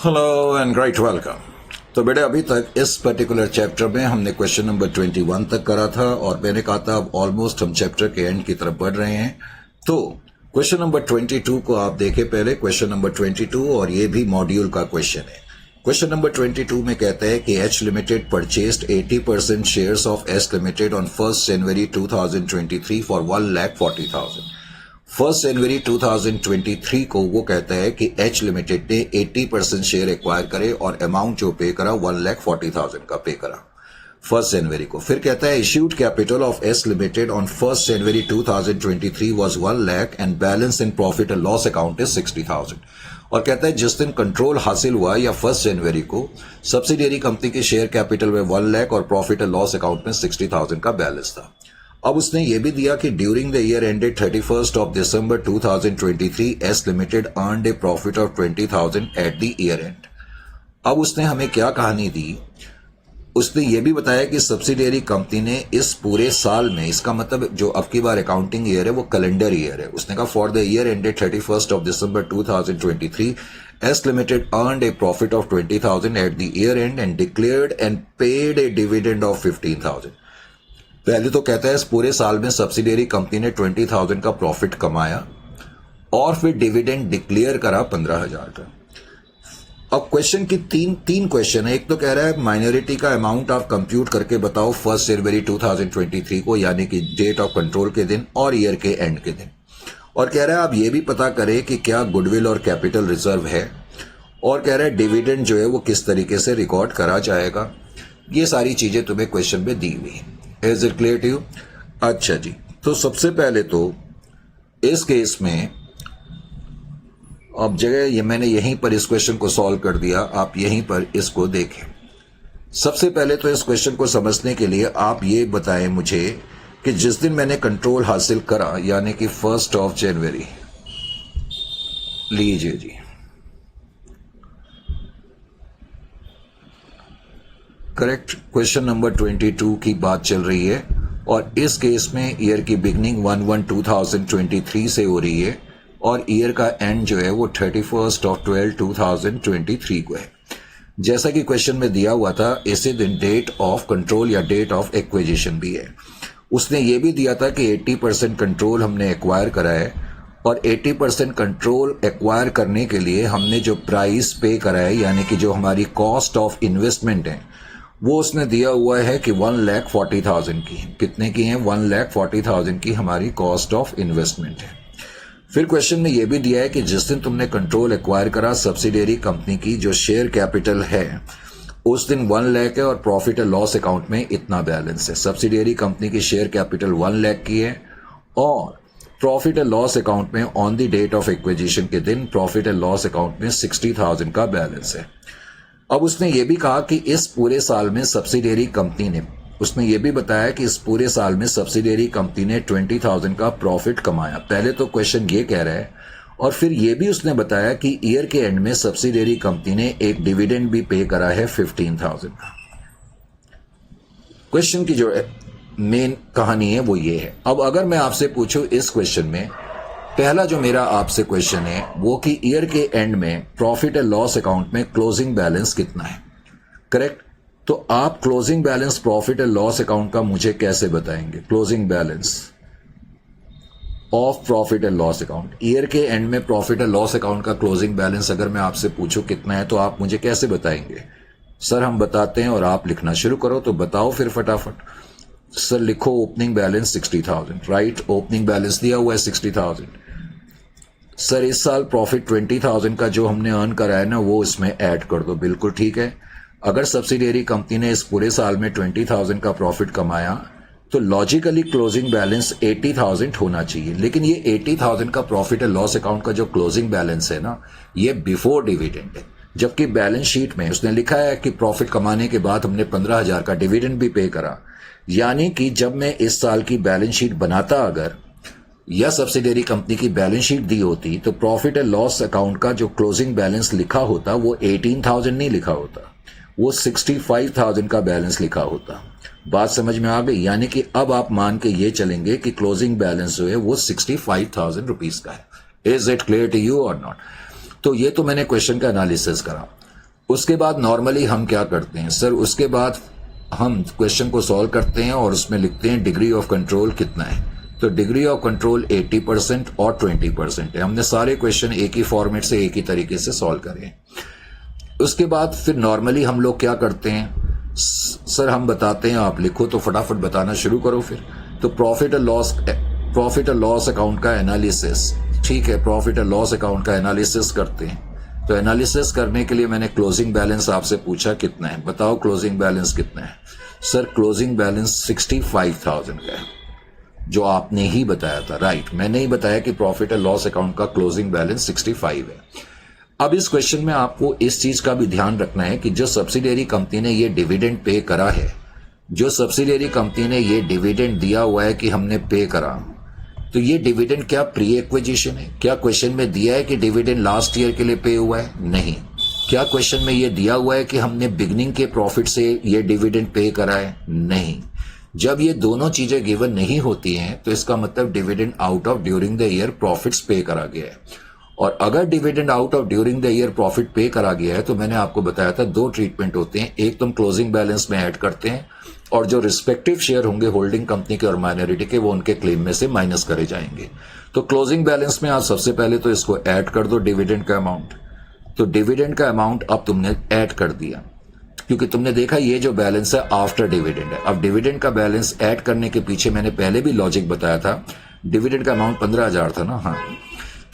Hello and great welcome. तो बेटे अभी तक इस पर्टिकुलर चैप्टर में हमने क्वेश्चन नंबर 21 तक करा था और मैंने कहा था अब ऑलमोस्ट हम चैप्टर के एंड की तरफ बढ़ रहे हैं। तो क्वेश्चन नंबर 22 को आप देखें पहले, क्वेश्चन नंबर 22, और ये भी मॉड्यूल का क्वेश्चन है। क्वेश्चन नंबर 22 में कहता है कि H limited purchased 80% shares of S limited on 1 जनवरी 2023 फॉर 1,40,000। 1 जनवरी 2023 को वो कहता है कि एच लिमिटेड ने 80% शेयर एक्वायर करे और अमाउंट जो पे करा 1,40,000 का पे करा 1 जनवरी को। फिर कहता है issued capital of S limited on 1 जनवरी 2023 was 1 lakh and balance in profit and loss account is 60,000। और कहता है जिस दिन कंट्रोल हासिल हुआ या 1 जनवरी को सब्सिडियरी कंपनी के शेयर कैपिटल में 1 लाख और प्रॉफिट एंड लॉस अकाउंट में 60,000 का बैलेंस था। अब उसने ये भी दिया कि during the year ended 31st of December 2023 S limited earned A profit of 20,000 at the year and. अब उसने हमें क्या कहानी दी, उसने ये भी बताया कि सब्सिडियरी कंपनी ने इस पूरे साल में, इसका मतलब जो अब की बार अकाउंटिंग ईयर है वो कैलेंडर ईयर है, उसने कहा for the year ended 31st of December 2023 S limited earned A profit of 20,000 at the year and and declared and paid A dividend of 15,000। पहले तो कहता है इस पूरे साल में सब्सिडियरी कंपनी ने 20,000 का प्रॉफिट कमाया और फिर डिविडेंड डिक्लेयर करा 15,000 का। अब क्वेश्चन की तीन क्वेश्चन है। एक तो कह रहा है माइनॉरिटी का अमाउंट आप कंप्यूट करके बताओ 1 जनवरी 2023 को, यानी कि डेट ऑफ कंट्रोल के दिन और ईयर के एंड के दिन। और कह रहा है आप ये भी पता करें कि क्या गुडविल और कैपिटल रिजर्व है, और कह रहा है डिविडेंड जो है वो किस तरीके से रिकॉर्ड करा जाएगा। ये सारी चीजें तुम्हें क्वेश्चन में दी हुई है। Is it clear to you? अच्छा जी, तो सबसे पहले तो इस केस में अब जगह ये मैंने यहीं पर इस क्वेश्चन को सॉल्व कर दिया, आप यहीं पर इसको देखें। सबसे पहले तो इस क्वेश्चन को समझने के लिए आप ये बताएं मुझे कि जिस दिन मैंने कंट्रोल हासिल करा यानी कि 1 जनवरी, लीजिए जी, करेक्ट, क्वेश्चन नंबर 22 की बात चल रही है और इस केस में ईयर की बिगनिंग 1/1/2023 से हो रही है और ईयर का एंड जो है वो 31st of 12/2023 को है। जैसा कि क्वेश्चन में दिया हुआ था इसी दिन डेट ऑफ कंट्रोल या डेट ऑफ एक्विजिशन भी है। उसने ये भी दिया था कि 80% कंट्रोल हमने एक्वायर करा है और 80% कंट्रोल एक्वायर करने के लिए हमने जो प्राइस पे करा है यानी कि जो हमारी कॉस्ट ऑफ इन्वेस्टमेंट है वो उसने दिया हुआ है कि 1,40,000 की। कितने की है? 1,40,000 की हमारी कॉस्ट ऑफ इन्वेस्टमेंट है। फिर क्वेश्चन में यह भी दिया है कि जिस दिन तुमने कंट्रोल एक्वायर करा सब्सिडियरी कंपनी की जो शेयर कैपिटल है उस दिन 1 लाख है और प्रॉफिट एंड लॉस अकाउंट में इतना बैलेंस है। सब्सिडियरी कंपनी की शेयर कैपिटल 1 लाख की है और प्रॉफिट एंड लॉस अकाउंट में on the date of acquisition के दिन प्रॉफिट एंड लॉस अकाउंट में 60,000 का बैलेंस है। अब उसने ये भी कहा कि इस पूरे साल में सब्सिडियरी कंपनी ने, उसने ये भी बताया कि इस पूरे साल में सब्सिडियरी कंपनी ने 20,000 का प्रॉफिट कमाया। पहले तो क्वेश्चन ये कह रहा है और फिर ये भी उसने बताया कि ईयर के एंड में सब्सिडियरी कंपनी ने एक डिविडेंड भी पे करा है 15,000 का। क्वेश्चन की जो मेन कहानी है वो ये है। अब अगर मैं आपसे पूछूं इस क्वेश्चन में, पहला जो मेरा आपसे क्वेश्चन है वो कि ईयर के एंड में प्रॉफिट एंड लॉस अकाउंट में क्लोजिंग बैलेंस कितना है, करेक्ट? तो आप closing balance profit and loss account का मुझे कैसे बताएंगे? Closing balance of profit and loss account, year के एंड में प्रॉफिट एंड लॉस अकाउंट का क्लोजिंग बैलेंस अगर मैं आपसे पूछूं कितना है तो आप मुझे कैसे बताएंगे? सर हम बताते हैं और आप लिखना शुरू करो। तो बताओ फिर फटाफट। सर लिखो opening balance 60,000, right? Opening balance दिया हुआ है 60,000। सर इस साल प्रॉफिट 20,000 का जो हमने अर्न करा है ना वो इसमें ऐड कर दो। बिल्कुल ठीक है। अगर सब्सिडियरी कंपनी ने इस पूरे साल में 20,000 का प्रॉफिट कमाया तो लॉजिकली क्लोजिंग बैलेंस 80,000 होना चाहिए। लेकिन ये 80,000 का प्रॉफिट एंड लॉस अकाउंट का जो क्लोजिंग बैलेंस है ना ये बिफोर डिविडेंड है, जबकि बैलेंस शीट में उसने लिखा है कि प्रॉफिट कमाने के बाद हमने 15,000 का डिविडेंड भी पे करा। यानी कि जब मैं इस साल की बैलेंस शीट बनाता अगर या सब्सिडियरी कंपनी की बैलेंस शीट दी होती तो प्रॉफिट एंड लॉस अकाउंट का जो क्लोजिंग बैलेंस लिखा होता वो 18,000 नहीं लिखा होता, वो 65,000 का बैलेंस लिखा होता। बात समझ में आ गई? यानी कि अब आप मान के ये चलेंगे कि क्लोजिंग बैलेंस जो है वो 65,000 रुपीज का है। Is it clear to you और नॉट? तो ये तो मैंने क्वेश्चन का एनालिसिस करा। उसके बाद नॉर्मली हम क्या करते हैं सर, उसके बाद हम क्वेश्चन को सॉल्व करते हैं और उसमें लिखते हैं डिग्री ऑफ कंट्रोल कितना है। तो डिग्री ऑफ कंट्रोल 80% और 20% है। हमने सारे क्वेश्चन एक ही फॉर्मेट से एक ही तरीके से सॉल्व करे हैं। उसके बाद फिर नॉर्मली हम लोग क्या करते हैं सर, हम बताते हैं, आप लिखो तो फटाफट बताना शुरू करो फिर। तो प्रॉफिट और लॉस अकाउंट का एनालिसिस, ठीक है, प्रॉफिट और लॉस अकाउंट का एनालिसिस करते हैं। तो एनालिसिस करने के लिए मैंने क्लोजिंग बैलेंस आपसे पूछा कितना है, बताओ क्लोजिंग बैलेंस कितना है। सर क्लोजिंग बैलेंस 65,000 का है, जो आपने ही बताया था, राइट। मैंने ही बताया कि प्रॉफिट और लॉस अकाउंट का क्लोजिंग बैलेंस 65 है। अब इस क्वेश्चन में आपको इस चीज का भी ध्यान रखना है कि जो सब्सिडियरी कंपनी ने ये डिविडेंड पे करा है, जो सब्सिडियरी कंपनी ने ये डिविडेंड दिया हुआ है कि हमने पे करा, तो ये डिविडेंड क्या प्री एक्विजिशन है? क्या क्वेश्चन में दिया है कि डिविडेंड लास्ट ईयर के लिए पे हुआ है? नहीं। क्या क्वेश्चन में ये दिया हुआ है कि हमने बिगनिंग के प्रॉफिट से ये डिविडेंड पे करा है? नहीं। जब ये दोनों चीजें गिवन नहीं होती हैं तो इसका मतलब dividend out of during the year profits पे करा गया है। और अगर dividend out of during the year profit पे करा गया है तो मैंने आपको बताया था दो ट्रीटमेंट होते हैं। एक तुम क्लोजिंग बैलेंस में ऐड करते हैं और जो रिस्पेक्टिव शेयर होंगे होल्डिंग कंपनी के और माइनॉरिटी के, वो उनके क्लेम में से माइनस करे जाएंगे। तो क्लोजिंग बैलेंस में आप सबसे पहले तो इसको ऐड कर दो, डिविडेंड का अमाउंट। तो डिविडेंड का अमाउंट अब तुमने ऐड कर दिया, क्योंकि तुमने देखा ये जो बैलेंस है आफ्टर डिविडेंड है। अब डिविडेंड का बैलेंस ऐड करने के पीछे मैंने पहले भी लॉजिक बताया था। डिविडेंड का अमाउंट 15,000 था ना, हाँ।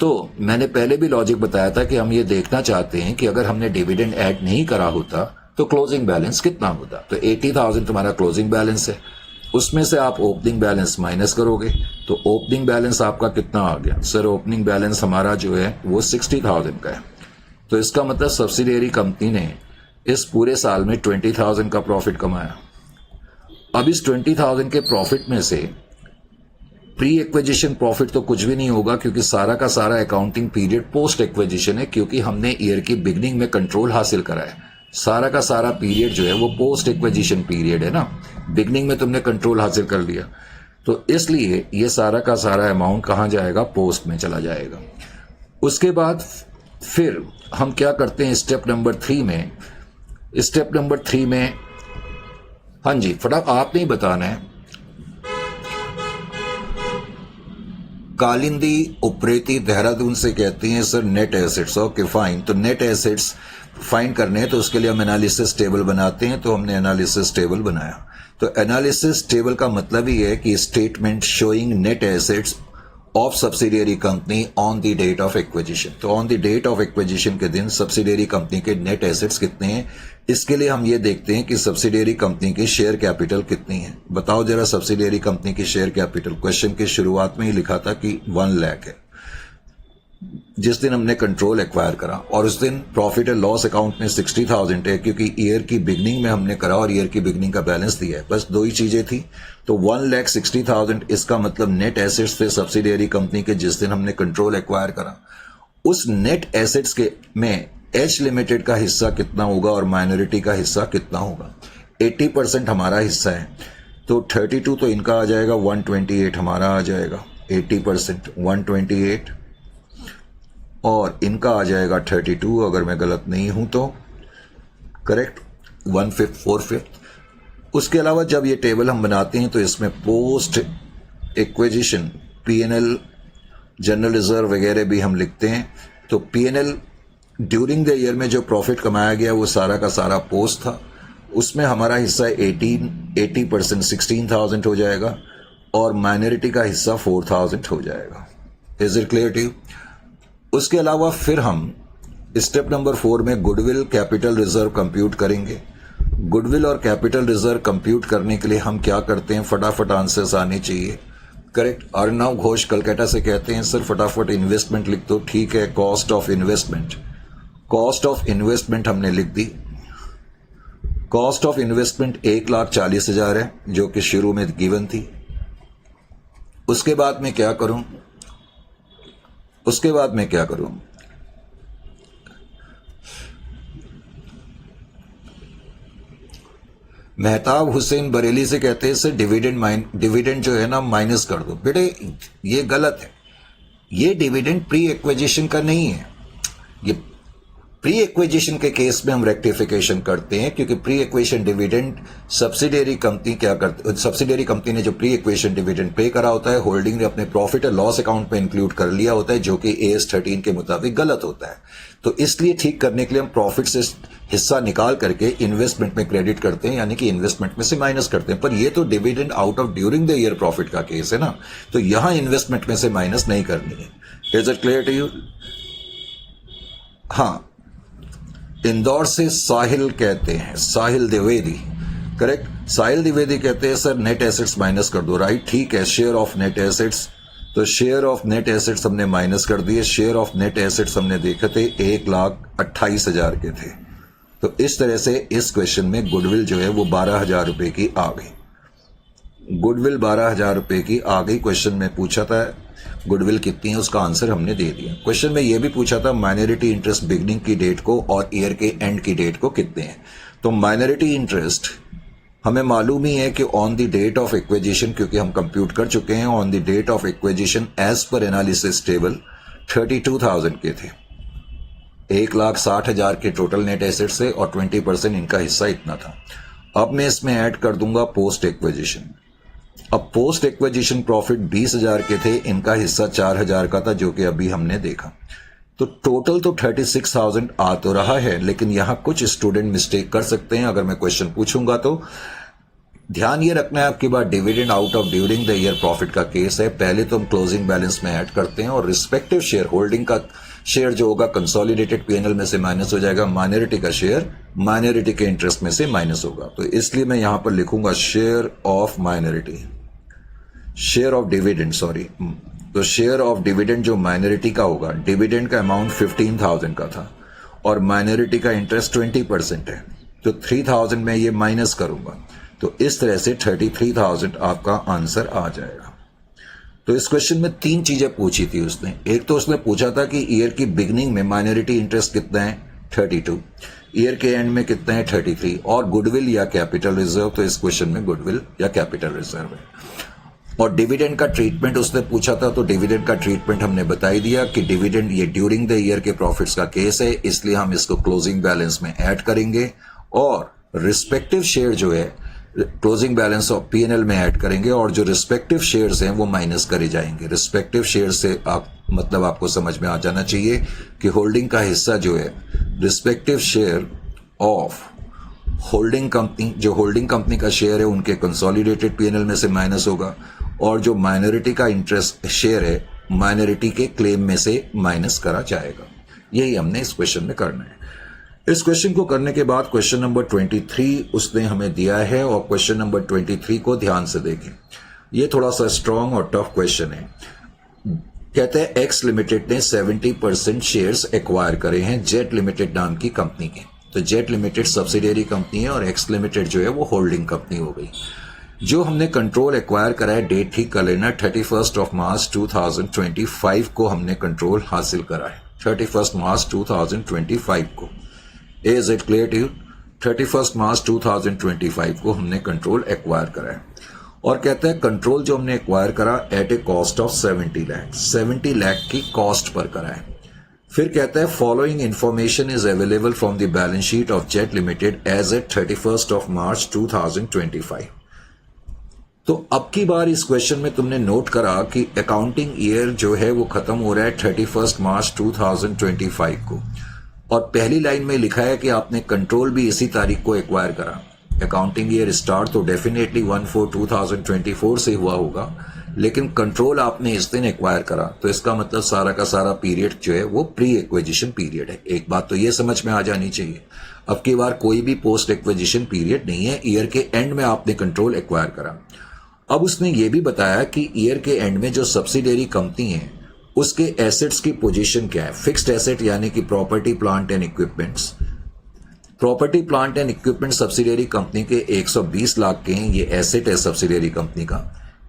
तो मैंने पहले भी लॉजिक बताया था कि हम ये देखना चाहते हैं कि अगर हमने डिविडेंड ऐड नहीं करा होता तो क्लोजिंग बैलेंस कितना होता। तो 80,000 तुम्हारा क्लोजिंग बैलेंस है, उसमें से आप ओपनिंग बैलेंस माइनस करोगे तो ओपनिंग बैलेंस आपका कितना आ गया? सर ओपनिंग बैलेंस हमारा जो है वो 60,000 का है। तो इसका मतलब सब्सिडियरी कंपनी ने इस पूरे साल में 20,000 का प्रॉफिट कमाया। अब इस 20,000 के प्रॉफिट में से प्री एक्विजिशन प्रॉफिट तो कुछ भी नहीं होगा, क्योंकि सारा का सारा अकाउंटिंग पीरियड पोस्ट एक्विजिशन है, क्योंकि हमने ईयर की बिगनिंग में कंट्रोल हासिल करा है। सारा का सारा पीरियड जो है वो पोस्ट एक्विजिशन पीरियड है ना, बिगनिंग में तुमने कंट्रोल हासिल कर लिया, तो इसलिए ये सारा का सारा अमाउंट कहां जाएगा? पोस्ट में चला जाएगा। उसके बाद फिर हम क्या करते हैं स्टेप नंबर 3 में? स्टेप नंबर 3 में, हाँ जी, फटाफट आपने ही बताना है। कालिंदी उप्रेती देहरादून से कहती हैं sir net assets, okay fine. तो नेट एसेट्स फाइंड करने हैं तो उसके लिए हम एनालिसिस टेबल बनाते हैं। तो हमने एनालिसिस टेबल बनाया। तो एनालिसिस टेबल का मतलब ही है कि statement showing net assets of subsidiary company on the date of acquisition. तो on the date of acquisition के दिन सब्सिडियरी कंपनी के नेट एसेट्स कितने हैं, इसके लिए हम ये देखते हैं कि सब्सिडियरी कंपनी की शेयर कैपिटल कितनी है। बताओ जरा सब्सिडियरी कंपनी की शेयर कैपिटल। क्वेश्चन की शुरुआत में ही लिखा था कि 1 लाख है जिस दिन हमने कंट्रोल एक्वायर करा, और उस दिन प्रॉफिट एंड लॉस अकाउंट में 60,000 है, क्योंकि ईयर की बिगनिंग में हमने करा और ईयर की बिगनिंग का बैलेंस दिया है। बस दो ही चीजें थी। तो 1,60,000 इसका मतलब नेट एसेट्स थे सब्सिडियरी कंपनी के जिस दिन हमने कंट्रोल एक्वायर करा। उस नेट एसेट्स के में एच लिमिटेड का हिस्सा कितना होगा और माइनॉरिटी का हिस्सा कितना होगा? 80% हमारा हिस्सा है, तो 32 तो इनका आ जाएगा, 128 हमारा आ जाएगा। 80% 128 और इनका आ जाएगा 32, अगर मैं गलत नहीं हूं तो, करेक्ट, 1/5 4/5। उसके अलावा जब ये टेबल हम बनाते हैं तो इसमें post acquisition PNL, general reserve वगैरह भी हम लिखते हैं। तो पीएनएल ड्यूरिंग द ईयर में जो प्रॉफिट कमाया गया वो सारा का सारा पोस्ट था, उसमें हमारा हिस्सा 80% 16,000 हो जाएगा और माइनॉरिटी का हिस्सा 4,000 हो जाएगा। Is it clear to you? उसके अलावा फिर हम स्टेप नंबर 4 में गुडविल कैपिटल रिजर्व कंप्यूट करेंगे। गुडविल और कैपिटल रिजर्व कंप्यूट करने के लिए हम क्या करते हैं, फटाफट आंसर्स आने चाहिए, करेक्ट। अर्णव घोष कलकत्ता से कहते हैं सर फटाफट इन्वेस्टमेंट लिख दो। ठीक है, cost of investment, cost of investment हमने लिख दी। कॉस्ट ऑफ इन्वेस्टमेंट 1,40,000 है जो कि शुरू में गिवन थी। उसके बाद मैं क्या करूं, मेहताब हुसैन बरेली से कहते हैं सर डिविडेंड जो है ना माइनस कर दो। बेटे ये गलत है, ये डिविडेंड प्री एक्विजिशन का नहीं है, ये प्री एक्विजिशन के केस में हम रेक्टिफिकेशन करते हैं, क्योंकि pre acquisition dividend subsidiary company क्या करती, सब्सिडियरी कंपनी ने जो प्री एक्विजिशन डिविडेंड पे करा होता है, होल्डिंग ने अपने प्रॉफिट और लॉस अकाउंट में इंक्लूड कर लिया होता है, जो कि AS 13 के मुताबिक गलत होता है। तो इसलिए ठीक करने के लिए हम प्रॉफिट से हिस्सा निकाल करके इन्वेस्टमेंट में क्रेडिट करते हैं, यानी कि इन्वेस्टमेंट में से माइनस करते हैं। पर ये तो dividend out of during the year profit का केस है ना, तो यहां इन्वेस्टमेंट में से माइनस नहीं करनी है। Is it clear to you? हाँ, इंदौर से साहिल कहते हैं, साहिल द्विवेदी, करेक्ट। साहिल द्विवेदी कहते हैं सर नेट एसेट्स माइनस कर दो, राइट, ठीक है। शेयर ऑफ नेट एसेट्स, तो शेयर ऑफ नेट एसेट्स हमने माइनस कर दिए। शेयर ऑफ नेट एसेट्स हमने देखे थे 1,28,000 के थे। तो इस तरह से इस क्वेश्चन में गुडविल जो है वो 12,000 रुपए की आ गई। गुडविल 12,000 रुपए की आ गई। क्वेश्चन में पूछा था गुडविल कितनी है, उसका आंसर हमने दे दिया। क्वेश्चन में यह भी पूछा था माइनॉरिटी इंटरेस्ट बिगनिंग की डेट को और ईयर के एंड की डेट को कितने हैं। तो माइनॉरिटी इंटरेस्ट हमें मालूम ही है कि on the date of acquisition, क्योंकि हम कंप्यूट कर चुके हैं, on the date of acquisition as per analysis table 32,000 के थे। 1,60,000 के टोटल नेट एसेट से और 20% इनका हिस्सा इतना था। अब मैं इसमें ऐड कर दूंगा पोस्ट एक्विजिशन। अब पोस्ट एक्विजिशन प्रॉफिट 20,000 के थे, इनका हिस्सा 4,000 का था, जो कि अभी हमने देखा। तो टोटल तो 36,000 आ तो रहा है, लेकिन यहां कुछ स्टूडेंट मिस्टेक कर सकते हैं। अगर मैं क्वेश्चन पूछूंगा तो ध्यान ये रखना है आपकी बात, dividend out of during the year profit का केस है। पहले तो हम क्लोजिंग बैलेंस में ऐड करते हैं और रिस्पेक्टिव शेयर होल्डिंग का शेयर जो होगा कंसोलिडेटेड पीएनएल में से माइनस हो जाएगा, माइनॉरिटी का शेयर माइनॉरिटी के इंटरेस्ट में से माइनस होगा। तो इसलिए मैं यहां पर लिखूंगा share of minority, share of dividend, sorry. तो शेयर ऑफ डिविडेंड जो माइनॉरिटी का होगा, डिविडेंड का अमाउंट 15,000 का था और माइनॉरिटी का इंटरेस्ट 20% है, तो 3,000 में ये माइनस करूंगा, तो इस तरह से 33,000 आपका आंसर आ जाएगा। तो इस क्वेश्चन में 3 चीजें पूछी थी उसने। एक तो उसने पूछा था कि ईयर की बिगनिंग में माइनॉरिटी इंटरेस्ट कितना है, 32, ईयर के एंड में कितना है, 33, और गुडविल या कैपिटल रिजर्व। तो इस क्वेश्चन में गुडविल या कैपिटल रिजर्व है। और डिविडेंड का ट्रीटमेंट उसने पूछा था, तो डिविडेंड का ट्रीटमेंट हमने बता ही दिया कि डिविडेंड ये ड्यूरिंग द ईयर के प्रॉफिट्स का केस है, इसलिए हम इसको क्लोजिंग बैलेंस में ऐड करेंगे और रिस्पेक्टिव शेयर जो है क्लोजिंग बैलेंस ऑफ पीएनएल में ऐड करेंगे, और जो रिस्पेक्टिव शेयर्स हैं वो माइनस करे जाएंगे। रिस्पेक्टिव शेयर से मतलब आपको समझ में आ जाना चाहिए कि होल्डिंग का हिस्सा जो है respective share of holding company, जो होल्डिंग कंपनी का शेयर है उनके कंसोलिडेटेड पीएनएल में से माइनस होगा, और जो माइनॉरिटी का इंटरेस्ट शेयर है माइनॉरिटी के क्लेम में से माइनस करा जाएगा। यही हमने इस क्वेश्चन में करना है। इस क्वेश्चन को करने के बाद क्वेश्चन नंबर 23 उसने हमें दिया है, और क्वेश्चन नंबर 23 को ध्यान से देखें। ये थोड़ा सा स्ट्रॉन्ग और टफ क्वेश्चन है। कहते हैं एक्स लिमिटेड ने 70% शेयर्स एक्वायर करे हैं जेट लिमिटेड नाम की कंपनी के। तो जेट लिमिटेड सब्सिडियरी कंपनी है और एक्स लिमिटेड जो है वो होल्डिंग कंपनी हो गई। जो हमने कंट्रोल एक्वायर करा है, डेट ठीक कर लेना, 31 मार्च 2025 को हमने कंट्रोल हासिल करा है, 31 मार्च 2025 को। Is it clear to you? 31 मार्च 2025 को हमने कंट्रोल एक्वायर करा है, और कहते हैं कंट्रोल जो हमने एक्वायर करा at a cost of 70 lakh, 70 lakh की कॉस्ट पर करा है। फिर कहता है following information is available from the balance sheet of Jet Limited as at 31 मार्च 2025। तो अब की बार इस क्वेश्चन में तुमने नोट करा कि अकाउंटिंग ईयर जो है वो खत्म हो रहा है 31 मार्च 2025 को, और पहली लाइन में लिखा है कि आपने कंट्रोल भी इसी तारीख को एक्वायर करा। अकाउंटिंग ईयर स्टार्ट तो डेफिनेटली 1/4/2024 से हुआ होगा, लेकिन कंट्रोल आपने इस दिन एक्वायर करा, तो इसका मतलब सारा का सारा पीरियड जो है वो प्री एक्विजिशन पीरियड है। एक बात तो ये समझ में आ जानी चाहिए, अब की बार कोई भी पोस्ट एक्विजिशन पीरियड नहीं है, ईयर के एंड में आपने कंट्रोल एक्वायर करा। अब उसने ये भी बताया कि ईयर के एंड में जो सब्सिडियरी कंपनी है उसके एसेट्स की पोजीशन क्या है। फिक्स्ड एसेट यानी कि property plant and equipments, property plant and equipment subsidiary company के 120 लाख के हैं, ये एसेट है सब्सिडियरी कंपनी का।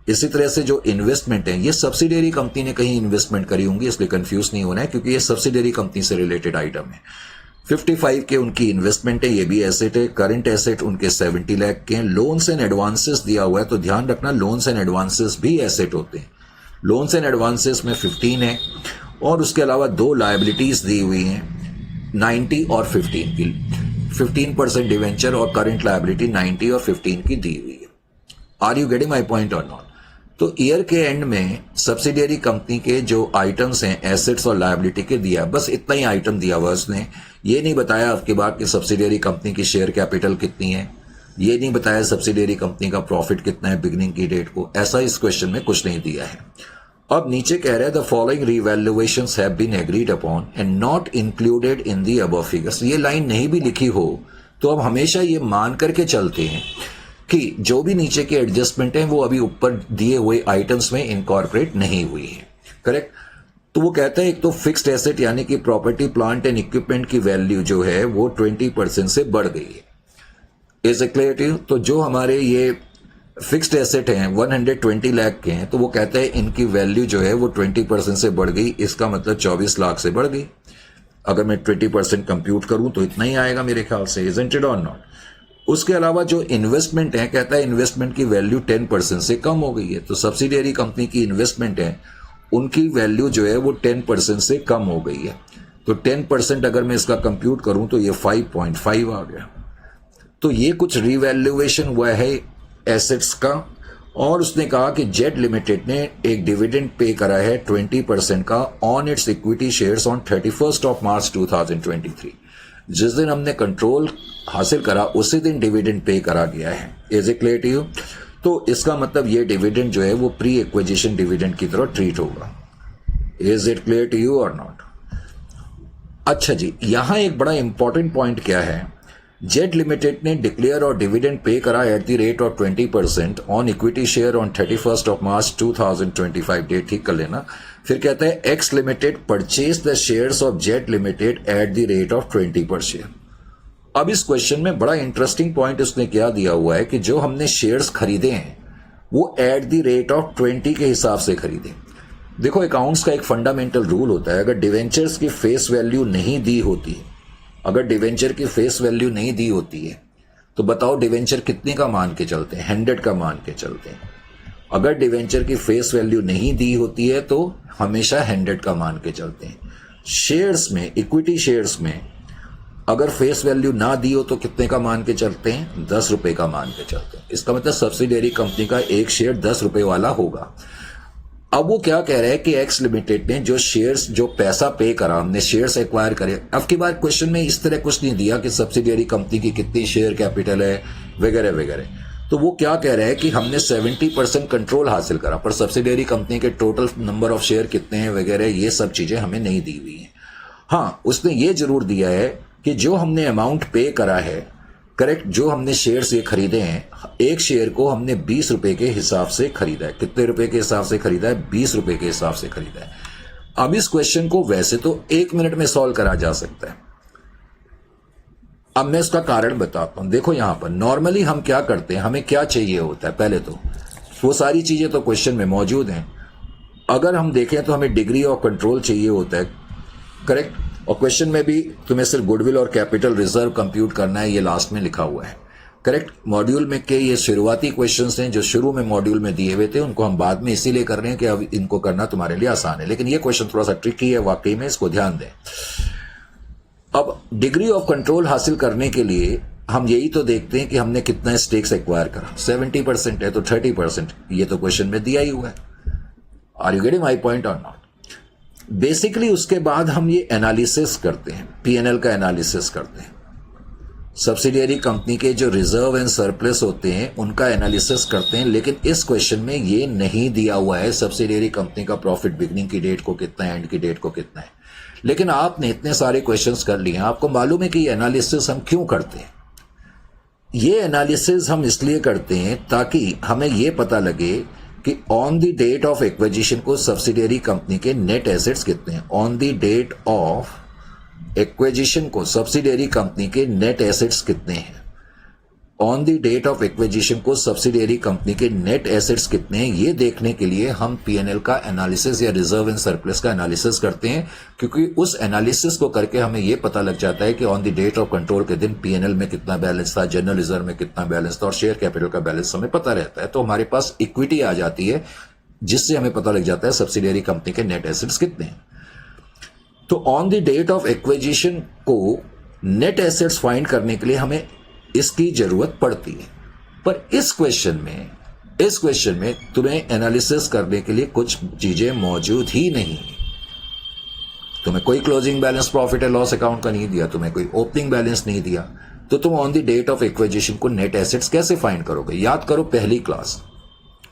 इसी तरह से जो इन्वेस्टमेंट है ये सब्सिडियरी कंपनी ने कहीं इन्वेस्टमेंट करी होंगी, इसलिए कंफ्यूज नहीं होना है क्योंकि ये सब्सिडियरी कंपनी से रिलेटेड आइटम है। 55 के उनकी इन्वेस्टमेंट है, ये भी एसेट है। करंट एसेट उनके 70 लाख के हैं। लोन्स एंड एडवांसेस दिया हुआ है, तो ध्यान रखना लोन्स एंड एडवांसेस भी एसेट होते हैं। लोन्स एंड एडवांसेस में 15 है, और उसके अलावा 2 लायबिलिटीज दी हुई हैं। 90 और 15 की, 15% डिवेंचर और करंट लायबिलिटी 90 और 15 की दी हुई है। Are you getting my point और नॉट? तो ईयर के एंड में सब्सिडियरी कंपनी के जो आइटम्स हैं एसेट्स और लायबिलिटी के दिया, बस इतना ही आइटम दिया हुआ उसने। ये नहीं बताया आपके बाद कि सब्सिडियरी कंपनी की शेयर कैपिटल कितनी है, ये नहीं बताया सब्सिडियरी कंपनी का प्रॉफिट कितना है बिगनिंग की डेट को, ऐसा इस क्वेश्चन में कुछ नहीं दिया है। अब नीचे कह रहे हैं the following revaluations have been agreed upon and not included in the above figures. ये लाइन नहीं भी लिखी हो तो अब हमेशा ये मान करके चलते हैं कि जो भी नीचे के एडजस्टमेंट हैं वो अभी ऊपर दिए हुए आइटम्स में इनकॉर्पोरेट नहीं हुई है। करेक्ट? तो वो कहता है एक तो फिक्स्ड एसेट यानी कि प्रॉपर्टी प्लांट एंड इक्विपमेंट की वैल्यू जो है वो 20% से बढ़ गई है। Is it clear to you? तो जो हमारे ये फिक्स्ड एसेट हैं 120 लाख के हैं, तो वो कहते हैं इनकी वैल्यू जो है वो 20% से बढ़ गई। इसका मतलब 24 लाख से बढ़ गई। अगर मैं 20% कंप्यूट करूं तो इतना ही आएगा मेरे ख्याल से। इजंट इट और नॉट? उसके अलावा जो इन्वेस्टमेंट है, कहता है इन्वेस्टमेंट की वैल्यू 10% से कम हो गई है। तो सब्सिडियरी कंपनी की इन्वेस्टमेंट है उनकी वैल्यू जो है वो 10% से कम हो गई है। तो 10% अगर मैं इसका कंप्यूट करूं तो ये 5.5 आ गया। तो ये कुछ रिवैल्यूएशन हुआ है एसेट्स का। और उसने कहा कि जेट लिमिटेड ने एक डिविडेंड पे करा है 20% का on it's equity shares on 31 मार्च 2023। जिस दिन हमने कंट्रोल हासिल करा उसी दिन डिविडेंड पे करा गया है। Is it clear to you? तो इसका मतलब ये डिविडेंड जो है वो प्री एक्विजिशन डिविडेंड की तरह ट्रीट होगा। Is it clear to you और नॉट? अच्छा जी, यहां एक बड़ा इंपॉर्टेंट पॉइंट क्या है, जेट लिमिटेड ने डिक्लेयर और डिविडेंड पे करा at the rate of 20% on equity share on 31 March 2025। Date ठीक कर लेना। फिर कहता है X Limited purchase the shares of Jet Limited at the rate of 20 per share. अब इस क्वेश्चन में बड़ा इंटरेस्टिंग पॉइंट उसने क्या दिया हुआ है कि जो हमने शेयर्स खरीदे हैं वो एट द रेट ऑफ 20 के हिसाब से खरीदे। देखो, अकाउंट्स का एक फंडामेंटल रूल होता है, अगर डिवेंचर्स की फेस वैल्यू नहीं दी होती, अगर डिवेंचर की फेस वैल्यू नहीं दी होती है तो बताओ डिवेंचर कितने का मान के चलते हैं? 100 का मान के चलते हैं। अगर डिवेंचर की फेस वैल्यू नहीं दी होती है तो हमेशा 100 का मान के चलते हैं। शेयर्स में, इक्विटी शेयर्स में अगर फेस वैल्यू ना दी हो तो कितने का मान के चलते हैं? 10 रुपए का मान के चलते हैं। इसका मतलब सब्सिडियरी कंपनी का एक शेयर 10 रुपए वाला होगा। अब वो क्या कह रहे हैं कि एक्स लिमिटेड ने जो शेयर्स, जो पैसा पे करा, हमने शेयर्स एक्वायर करे। अब की बार क्वेश्चन में इस तरह कुछ नहीं दिया कि सब्सिडियरी कंपनी की कितनी शेयर कैपिटल है वगैरह वगैरह। तो वो क्या कह रहे हैं कि हमने 70% कंट्रोल हासिल करा, पर सब्सिडियरी कंपनी के टोटल नंबर ऑफ शेयर कितने हैं वगैरह ये सब चीजें हमें नहीं दी हुई हैं। हाँ, उसने ये जरूर दिया है कि जो हमने अमाउंट पे करा है, करेक्ट, जो हमने शेयर्स ये खरीदे हैं, एक शेयर को हमने 20 रुपए के हिसाब से खरीदा है। कितने रुपए के हिसाब से खरीदा है? 20 रुपए के हिसाब से खरीदा है। अब इस क्वेश्चन को वैसे तो 1 मिनट में सॉल्व करा जा सकता है। अब मैं इसका कारण बताता हूं। देखो, यहां पर नॉर्मली हम क्या करते हैं, हमें क्या चाहिए होता है, पहले तो वो सारी चीजें तो क्वेश्चन में मौजूद हैं। अगर हम देखें तो हमें डिग्री ऑफ कंट्रोल चाहिए होता है, करेक्ट। और क्वेश्चन में भी तुम्हें सिर्फ गुडविल और कैपिटल रिजर्व कंप्यूट करना है, ये लास्ट में लिखा हुआ है, करेक्ट। मॉड्यूल में के ये शुरुआती क्वेश्चंस हैं जो शुरू में मॉड्यूल में दिए हुए थे, उनको हम बाद में इसीलिए कर रहे हैं कि अब इनको करना तुम्हारे लिए आसान है। लेकिन ये क्वेश्चन थोड़ा सा ट्रिकी है वाकई में, इसको ध्यान दें। अब डिग्री ऑफ कंट्रोल हासिल करने के लिए हम यही तो देखते हैं कि हमने कितना स्टेक्स एक्वायर करा। 70% है तो 30%, ये तो क्वेश्चन में दिया ही हुआ है। Are you getting my point और नॉट? बेसिकली उसके बाद हम ये एनालिसिस करते हैं, पीएनएल का एनालिसिस करते हैं। सब्सिडियरी कंपनी के जो रिजर्व एंड सरप्लस होते हैं उनका एनालिसिस करते हैं। लेकिन इस क्वेश्चन में ये नहीं दिया हुआ है सब्सिडियरी कंपनी का प्रॉफिट बिगनिंग की डेट को कितना है, एंड की डेट को कितना है। लेकिन आपने इतने सारे क्वेश्चंस कर लिए, आपको मालूम है कि ये एनालिसिस हम क्यों करते हैं? ये एनालिसिस हम इसलिए करते हैं ताकि हमें ये पता लगे कि on the date of acquisition को सब्सिडियरी कंपनी के नेट एसेट्स कितने हैं। On the date of acquisition को सब्सिडियरी कंपनी के नेट एसेट्स कितने हैं। On the date of acquisition को सब्सिडियरी कंपनी के नेट एसेट्स कितने हैं, ये देखने के लिए हम पीएनएल का एनालिसिस या रिजर्व एंड सरप्लस का एनालिसिस करते हैं। क्योंकि उस एनालिसिस को करके हमें ये पता लग जाता है कि on the date of control के दिन पीएनएल में कितना बैलेंस था, जनरल रिजर्व में कितना बैलेंस था, और शेयर कैपिटल का बैलेंस हमें पता रहता है। तो हमारे पास इक्विटी आ जाती है जिससे हमें पता लग जाता है सब्सिडियरी कंपनी के नेट एसेट्स कितने हैं। तो on the date of acquisition को नेट एसेट्स फाइंड करने के लिए हमें इसकी जरूरत पड़ती है, पर इस क्वेश्चन में तुम्हें एनालिसिस करने के लिए कुछ चीजें मौजूद ही नहीं है। तुम्हें कोई closing balance profit and loss account का नहीं दिया, तुम्हें कोई ओपनिंग बैलेंस नहीं दिया, तो तुम on the date of acquisition को नेट एसेट्स कैसे फाइंड करोगे? याद करो पहली क्लास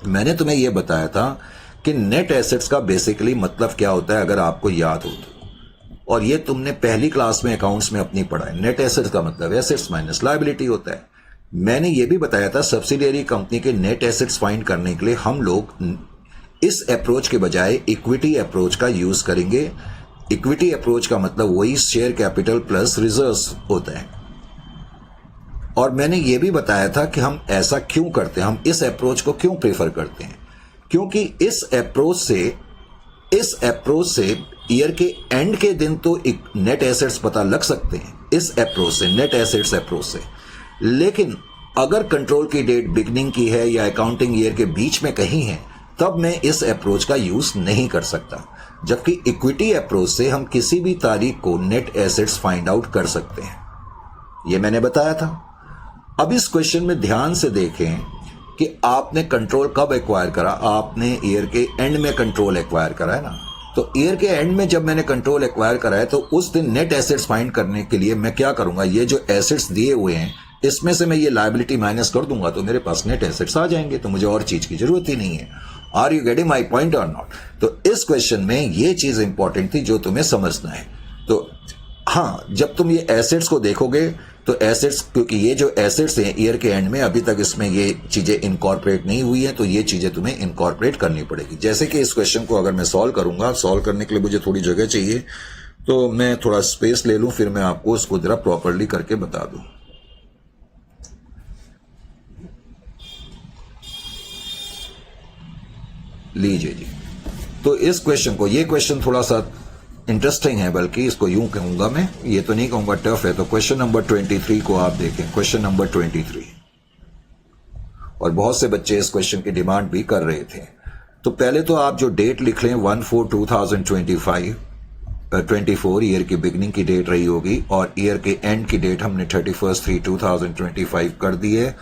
मैंने तुम्हें यह बताया था कि नेट एसेट्स का बेसिकली मतलब क्या होता है, अगर आपको याद हो तो, और ये तुमने पहली क्लास में अकाउंट्स में अपनी पढ़ा है। नेट एसेट्स का मतलब एसेट्स माइनस लायबिलिटी होता है। मैंने ये भी बताया था सब्सिडियरी कंपनी के नेट एसेट्स फाइंड करने के लिए हम लोग इस अप्रोच के बजाय इक्विटी अप्रोच का यूज करेंगे। इक्विटी अप्रोच का मतलब वही शेयर कैपिटल प्लस रिजर्व्स होता है। और मैंने ये भी बताया था कि हम ऐसा क्यों करते हैं, हम इस अप्रोच को क्यों प्रेफर करते हैं, क्योंकि इस अप्रोच से ईयर के एंड के दिन तो एक नेट एसेट्स पता लग सकते हैं इस अप्रोच से, नेट एसेट्स अप्रोच से। लेकिन अगर कंट्रोल की डेट बिगनिंग की है या अकाउंटिंग ईयर के बीच में कहीं है, तब मैं इस अप्रोच का यूज नहीं कर सकता। जबकि इक्विटी अप्रोच से हम किसी भी तारीख को नेट एसेट्स फाइंड आउट कर सकते हैं, यह मैंने बताया था। अब इस क्वेश्चन में ध्यान से देखें कि आपने कंट्रोल कब एक्वायर करा, आपने ईयर के एंड में कंट्रोल एक्वायर करा है ना। तो ईयर के एंड में जब मैंने कंट्रोल एक्वायर करा है तो उस दिन नेट एसेट्स फाइंड करने के लिए मैं क्या करूंगा, ये जो एसेट्स दिए हुए हैं इसमें से मैं ये लायबिलिटी माइनस कर दूंगा तो मेरे पास नेट एसेट्स आ जाएंगे, तो मुझे और चीज की जरूरत ही नहीं है। Are you getting my point और नॉट? तो इस क्वेश्चन में ये चीज इंपॉर्टेंट थी जो तुम्हें समझना है। तो हाँ, जब तुम ये एसेट्स को देखोगे तो एसेट्स, क्योंकि ये जो एसेट्स हैं ईयर के एंड में अभी तक इसमें ये चीजें इनकॉर्पोरेट नहीं हुई हैं, तो ये चीजें तुम्हें इनकॉर्पोरेट करनी पड़ेगी। जैसे कि इस क्वेश्चन को अगर मैं सॉल्व करूंगा, सॉल्व करने के लिए मुझे थोड़ी जगह चाहिए, तो मैं थोड़ा स्पेस ले लूं, फिर मैं आपको इसको जरा प्रॉपरली करके बता दूं। लीजिए जी, तो इस क्वेश्चन को, ये क्वेश्चन थोड़ा सा इंटरेस्टिंग है, बल्कि इसको यूं कहूंगा मैं, ये तो नहीं कहूंगा टफ है। तो क्वेश्चन नंबर 23 को आप देखें, क्वेश्चन नंबर 23, और बहुत से बच्चे इस क्वेश्चन की डिमांड भी कर रहे थे। तो पहले तो आप जो डेट लिख लें 1/4/2024 ईयर की बिगनिंग की डेट रही होगी, और ईयर के एंड की डेट हमने 31/3/2025 कर दी है।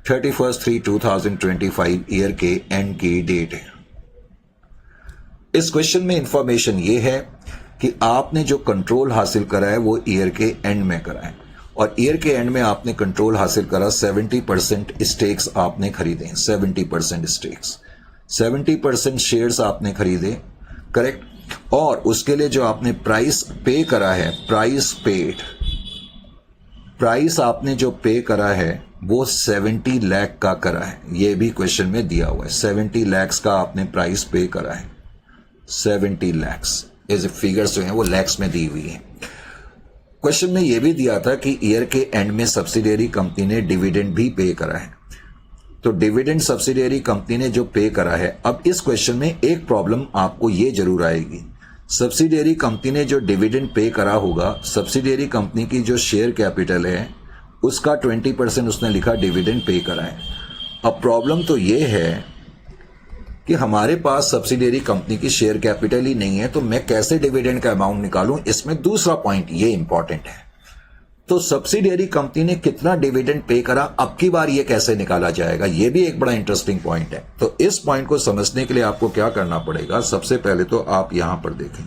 31/3/2025 ईयर के एंड की डेट है। इस क्वेश्चन में इंफॉर्मेशन ये है कि आपने जो कंट्रोल हासिल करा है वो ईयर के एंड में करा है, और ईयर के एंड में आपने कंट्रोल हासिल करा, 70% स्टेक्स आपने खरीदे, 70% स्टेक्स, 70% शेयर्स आपने खरीदे, करेक्ट। और उसके लिए जो आपने प्राइस पे करा है, प्राइस आपने जो पे करा है वो 70 लाख का करा है। ये भी क्वेश्चन में दिया हुआ है, 70 लाख का आपने प्राइस पे करा है। 70 लाख ऐसे फिगर्स जो हैं वो लैक्स में दी हुई है। क्वेश्चन में यह भी दिया था कि ईयर के एंड में सब्सिडियरी कंपनी ने डिविडेंड भी पे करा है। तो डिविडेंड सब्सिडियरी कंपनी ने जो पे करा है, अब इस क्वेश्चन में एक प्रॉब्लम आपको ये जरूर आएगी, सब्सिडियरी कंपनी ने जो डिविडेंड पे करा होगा, सब्सिडियरी कंपनी की जो शेयर कैपिटल है उसका 20% उसने लिखा डिविडेंड पे करा है। अब प्रॉब्लम तो ये है कि हमारे पास सब्सिडियरी कंपनी की शेयर कैपिटल ही नहीं है, तो मैं कैसे डिविडेंड का अमाउंट निकालूं, इसमें दूसरा पॉइंट ये इंपॉर्टेंट है। तो सब्सिडियरी कंपनी ने कितना डिविडेंड पे करा, अब की बार ये कैसे निकाला जाएगा, ये भी एक बड़ा इंटरेस्टिंग पॉइंट है। तो इस पॉइंट को समझने के लिए आपको क्या करना पड़ेगा, सबसे पहले तो आप यहां पर देखें।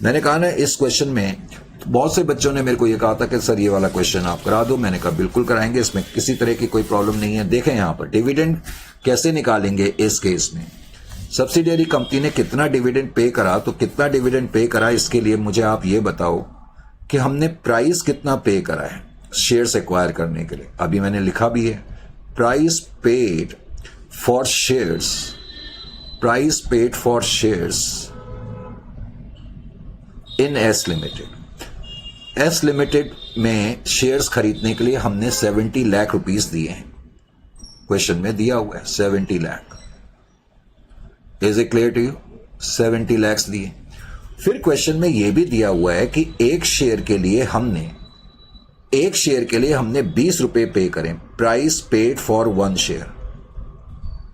मैंने कहा ना, इस क्वेश्चन में बहुत से बच्चों ने मेरे को यह कहा था कि सर ये वाला क्वेश्चन आप करा दो। मैंने कहा बिल्कुल कराएंगे, इसमें किसी तरह की कोई प्रॉब्लम नहीं है। देखें यहां पर डिविडेंड कैसे निकालेंगे इस केस में। सब्सिडियरी कंपनी ने कितना डिविडेंड पे करा, तो कितना डिविडेंड पे करा इसके लिए मुझे आप ये बताओ कि हमने प्राइस कितना पे करा है शेयर्स एक्वायर करने के लिए। अभी मैंने लिखा भी है, price paid for shares, price paid for shares in S limited. S Limited में शेयर्स खरीदने के लिए हमने 70 लाख रुपीस दिए हैं, क्वेश्चन में दिया हुआ है 70 lakh. Is it clear to you? 70 lakh दिए। फिर क्वेश्चन में यह भी दिया हुआ है कि एक शेयर के लिए हमने 20 रुपए पे करें। Price paid for 1 share,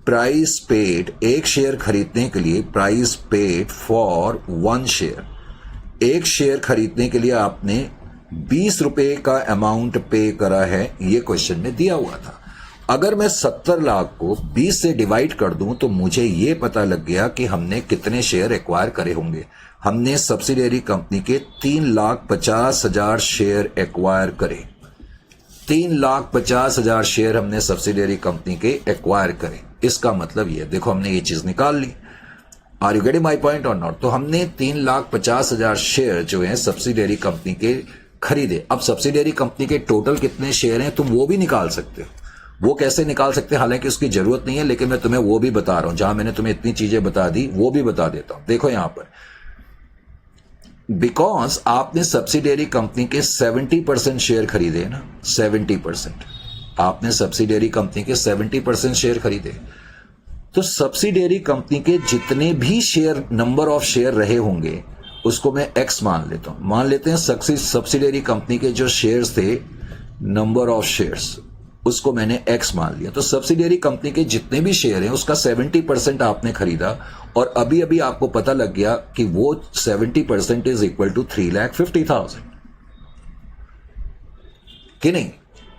price paid एक शेयर खरीदने के लिए, प्राइस पेड फॉर 1 शेयर, एक शेयर खरीदने के लिए आपने 20 रुपए का अमाउंट पे करा है, ये क्वेश्चन में दिया हुआ था। अगर मैं 70 लाख को 20 से डिवाइड कर दूं तो मुझे ये पता लग गया कि हमने कितने शेयर एक्वायर करे होंगे। हमने सब्सिडियरी कंपनी के 3,50,000 शेयर एक्वायर करे। 3,50,000 शेयर हमने सब्सिडियरी कंपनी के एक्वायर करे। इसका मतलब ये, देखो हमने ये चीज निकाल ली। Are you getting my point और नॉट? तो हमने 3,50,000 शेयर जो है सब्सिडियरी कंपनी के खरीदे। अब सब्सिडियरी कंपनी के टोटल कितने शेयर हैं तुम वो भी निकाल सकते हो। वो कैसे निकाल सकते हैं, हालांकि उसकी जरूरत नहीं है, लेकिन मैं तुम्हें वो भी बता रहा हूं। जहां मैंने तुम्हें इतनी चीजें बता दी वो भी बता देता हूं। देखो यहां पर, बिकॉज आपने सब्सिडियरी कंपनी के 70% शेयर खरीदे ना, 70% आपने सब्सिडियरी कंपनी के 70% शेयर खरीदे, तो सब्सिडियरी कंपनी के जितने भी शेयर, नंबर ऑफ शेयर रहे होंगे उसको मैं एक्स मान लेता हूं। मान लेते हैं सब्सिडियरी कंपनी के जो शेयर्स थे, नंबर ऑफ शेयर्स, उसको मैंने एक्स मान लिया। तो सब्सिडियरी कंपनी के जितने भी शेयर हैं उसका 70% आपने खरीदा, और अभी अभी आपको पता लग गया कि वो 70% इज इक्वल टू 3,50,000 कि नहीं?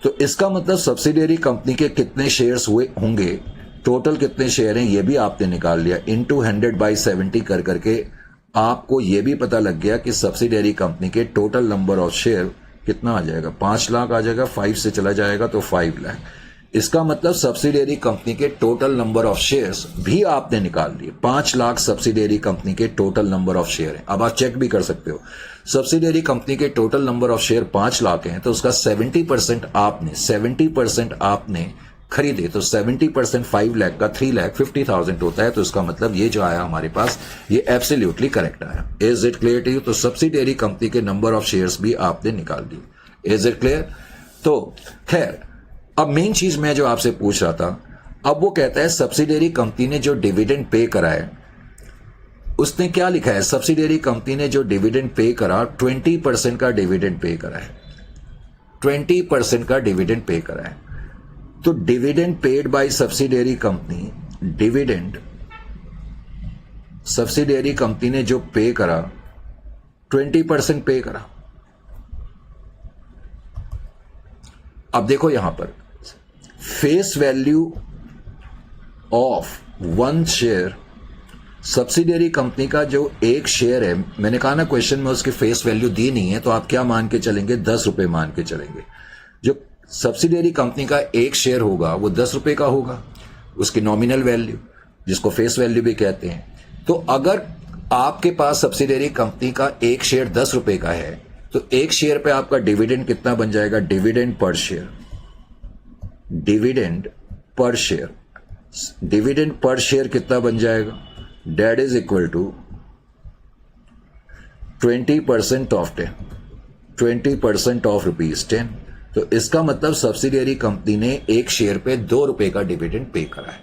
तो इसका मतलब सब्सिडियरी कंपनी के कितने शेयर्स हुए होंगे, टोटल कितने शेयर हैं ये भी आपने निकाल लिया। इनटू 100/70 कर करके आपको ये भी पता लग गया कि सब्सिडियरी कंपनी के टोटल नंबर ऑफ शेयर कितना आ जाएगा, 5 लाख आ जाएगा। 5 से चला जाएगा तो 5 लाख। इसका मतलब सब्सिडियरी कंपनी के टोटल नंबर ऑफ शेयर्स भी आपने निकाल लिए। 5 लाख सब्सिडियरी कंपनी के टोटल नंबर ऑफ शेयर है। अब आप चेक भी कर सकते हो, सब्सिडियरी कंपनी के total number of share 5 lakh हैं, तो उसका 70% आपने खरीदे, तो 70% 5 लाख का 3,50,000 होता है। तो इसका मतलब ये जो आया हमारे पास, ये एब्सोल्युटली करेक्ट आया। Is it clear to you? तो सब्सिडियरी कंपनी के नंबर ऑफ शेयर्स भी आपने निकाल दिए। Is it clear? तो खैर, अब मेन चीज मैं जो आपसे पूछ रहा था, अब वो कहता है सब्सिडियरी कंपनी ने जो डिविडेंड पे करा है, उसने क्या लिखा है, सब्सिडियरी कंपनी ने जो डिविडेंड पे करा 20% का डिविडेंड पे करा है। 20% का डिविडेंड पे करा है। तो dividend paid by subsidiary company, dividend subsidiary company ने जो पे करा 20% पे करा। अब देखो यहां पर face value of 1 share, subsidiary company का जो एक शेयर है, मैंने कहा ना क्वेश्चन में उसकी फेस वैल्यू दी नहीं है, तो आप क्या मान के चलेंगे, 10 रुपए मान के चलेंगे। जो सब्सिडियरी कंपनी का एक शेयर होगा वो 10 रुपए का होगा, उसकी नॉमिनल वैल्यू, जिसको फेस वैल्यू भी कहते हैं। तो अगर आपके पास सब्सिडियरी कंपनी का एक शेयर 10 रुपए का है, तो एक शेयर पे आपका डिविडेंड कितना बन जाएगा, dividend per share, dividend per share, dividend per share कितना बन जाएगा, that is equal to 20% of 10, 20% of ₹10। तो इसका मतलब सब्सिडियरी कंपनी ने एक शेयर पे 2 रुपए का डिविडेंड पे करा है।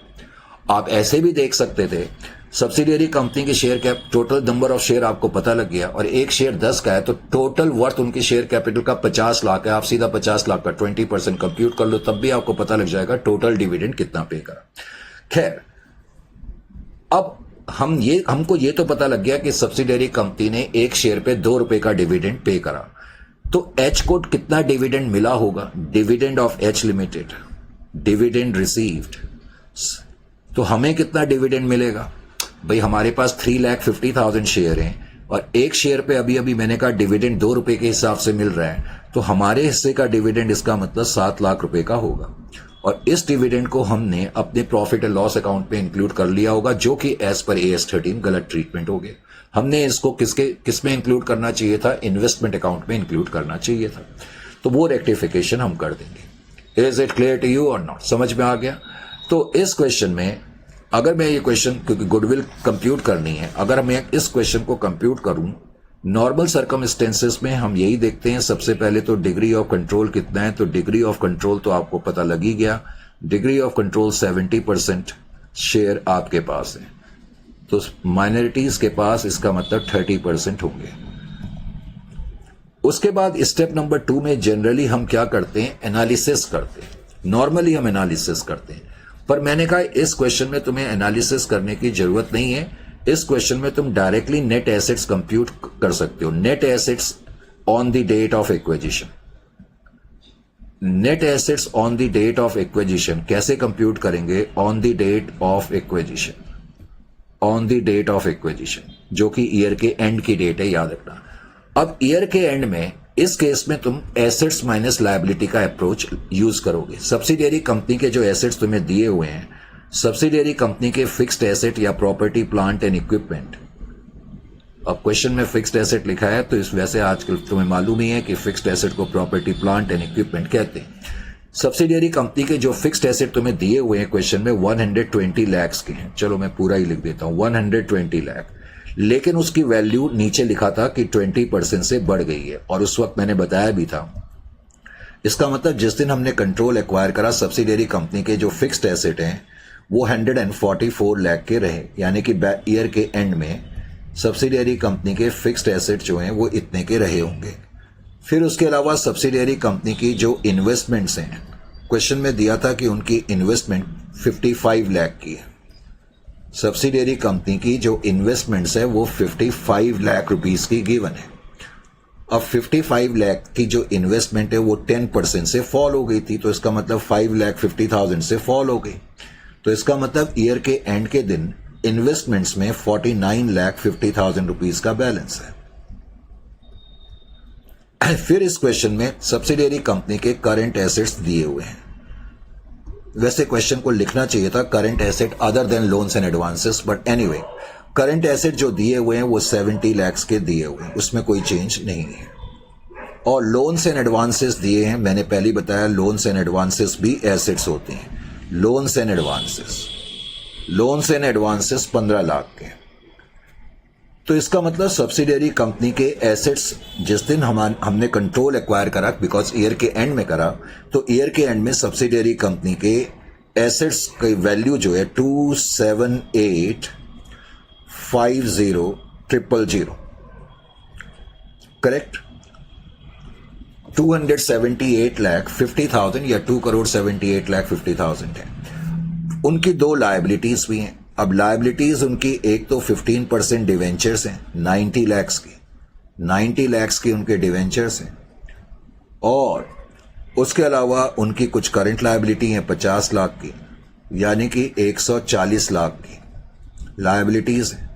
आप ऐसे भी देख सकते थे, सब्सिडियरी कंपनी के share cap, total number of share आपको पता लग गया, और एक शेयर 10 का है, तो टोटल वर्थ उनके शेयर कैपिटल का 50 लाख है। आप सीधा 50 लाख का 20% कंप्यूट कर लो, तब भी आपको पता लग जाएगा टोटल डिविडेंड कितना पे करा। खैर, अब हमको ये तो पता लग गया कि सब्सिडियरी कंपनी ने एक शेयर पे 2 रुपए का डिविडेंड पे करा। तो एच को कितना डिविडेंड मिला होगा, dividend of H limited, dividend received. तो हमें कितना डिविडेंड मिलेगा भाई, हमारे पास 3,50,000 शेयर हैं, और एक शेयर पे अभी अभी मैंने कहा डिविडेंड 2 रुपए के हिसाब से मिल रहा है, तो हमारे हिस्से का डिविडेंड इसका मतलब 7 लाख रुपए का होगा। और इस डिविडेंड को हमने अपने प्रॉफिट एंड लॉस अकाउंट पे इंक्लूड कर लिया होगा, जो कि एज पर AS 13 गलत ट्रीटमेंट हो गया। हमने इसको किस में इंक्लूड करना चाहिए था, इन्वेस्टमेंट अकाउंट में इंक्लूड करना चाहिए था। तो वो रेक्टिफिकेशन हम कर देंगे। Is it clear to you और नॉट? समझ में आ गया? तो इस क्वेश्चन में अगर मैं ये क्वेश्चन, क्योंकि गुडविल कंप्यूट करनी है, अगर मैं इस क्वेश्चन को कंप्यूट करूं नॉर्मल सर्कमस्टेंसेस में, हम यही देखते हैं सबसे पहले तो डिग्री ऑफ कंट्रोल कितना है। तो डिग्री ऑफ कंट्रोल तो आपको पता लग ही गया, डिग्री ऑफ कंट्रोल 70% शेयर आपके पास है, तो माइनॉरिटीज के पास इसका मतलब 30% होंगे। उसके बाद स्टेप नंबर 2 में जनरली हम क्या करते हैं, एनालिसिस करते हैं। नॉर्मली हम एनालिसिस करते हैं, पर मैंने कहा इस क्वेश्चन में तुम्हें एनालिसिस करने की जरूरत नहीं है। इस क्वेश्चन में तुम डायरेक्टली नेट एसेट्स कंप्यूट कर सकते हो। Net assets on the date of acquisition. Net assets on the date of acquisition कैसे कंप्यूट करेंगे? On the date of acquisition, on the date of acquisition, जो कि ईयर के एंड की date है, याद रखना। अब ईयर के एंड में इस केस में तुम एसेट्स माइनस लायबिलिटी का अप्रोच यूज करोगे। सब्सिडियरी कंपनी के जो एसेट्स तुम्हें दिए हुए हैं, सब्सिडियरी कंपनी के फिक्स्ड एसेट या प्रॉपर्टी प्लांट एंड इक्विपमेंट। अब क्वेश्चन में फिक्स्ड एसेट लिखा है, तो इस वैसे आजकल तुम्हें मालूम ही है कि फिक्स्ड एसेट को प्रॉपर्टी प्लांट एंड इक्विपमेंट कहते हैं। सब्सिडियरी कंपनी के जो फिक्स्ड एसेट तुम्हें दिए हुए हैं क्वेश्चन में 120 लाख के हैं। चलो मैं पूरा ही लिख देता हूं, 120 लाख। लेकिन उसकी वैल्यू नीचे लिखा था कि 20% से बढ़ गई है, और उस वक्त मैंने बताया भी था। इसका मतलब जिस दिन हमने कंट्रोल एक्वायर करा, सब्सिडियरी कंपनी के जो फिक्स्ड एसेट हैं वो 144 लाख के रहे, यानी कि ईयर के एंड में सब्सिडियरी कंपनी के फिक्स्ड एसेट जो हैं वो इतने के रहे होंगे। फिर उसके अलावा सब्सिडियरी कंपनी की जो इन्वेस्टमेंट्स हैं, क्वेश्चन में दिया था कि उनकी इन्वेस्टमेंट 55 लाख की है। सब्सिडियरी कंपनी की जो इन्वेस्टमेंट्स है वो 55 लाख रुपीस की गिवन है। अब 55 लाख की जो इन्वेस्टमेंट है वो 10% से फॉल हो गई थी, तो इसका मतलब 5,50,000 से फॉल हो गई। तो इसका मतलब ईयर के एंड के दिन इन्वेस्टमेंट्स में 49,50,000 रुपीस का बैलेंस है। फिर इस क्वेश्चन में सब्सिडियरी कंपनी के करंट एसेट्स दिए हुए हैं। वैसे क्वेश्चन को लिखना चाहिए था current asset other than loans and advances, but anyway current asset जो दिए हुए हैं वो 70 लाख के दिए हुए हैं, उसमें कोई चेंज नहीं है। और लोन्स एंड एडवांसेस दिए हैं, मैंने पहले ही बताया लोन्स एंड एडवांसेस भी एसेट्स होते हैं। लोन्स एंड एडवांसेस 15 लाख के। तो इसका मतलब सब्सिडियरी कंपनी के एसेट्स जिस दिन हमने कंट्रोल एक्वायर करा, बिकॉज ईयर के एंड में करा, तो ईयर के एंड में सब्सिडियरी कंपनी के एसेट्स की वैल्यू जो है 278,50,000 करेक्ट, 278,50,000 या 2,78,50,000 है। उनकी दो लायबिलिटीज भी हैं। अब लायबिलिटीज उनकी एक तो 15% डिवेंचर्स हैं 90 लाख की, 90 लाख की उनके डिवेंचर्स हैं, और उसके अलावा उनकी कुछ करंट लायबिलिटी हैं 50 लाख की, यानी कि 140 लाख की लायबिलिटीज हैं।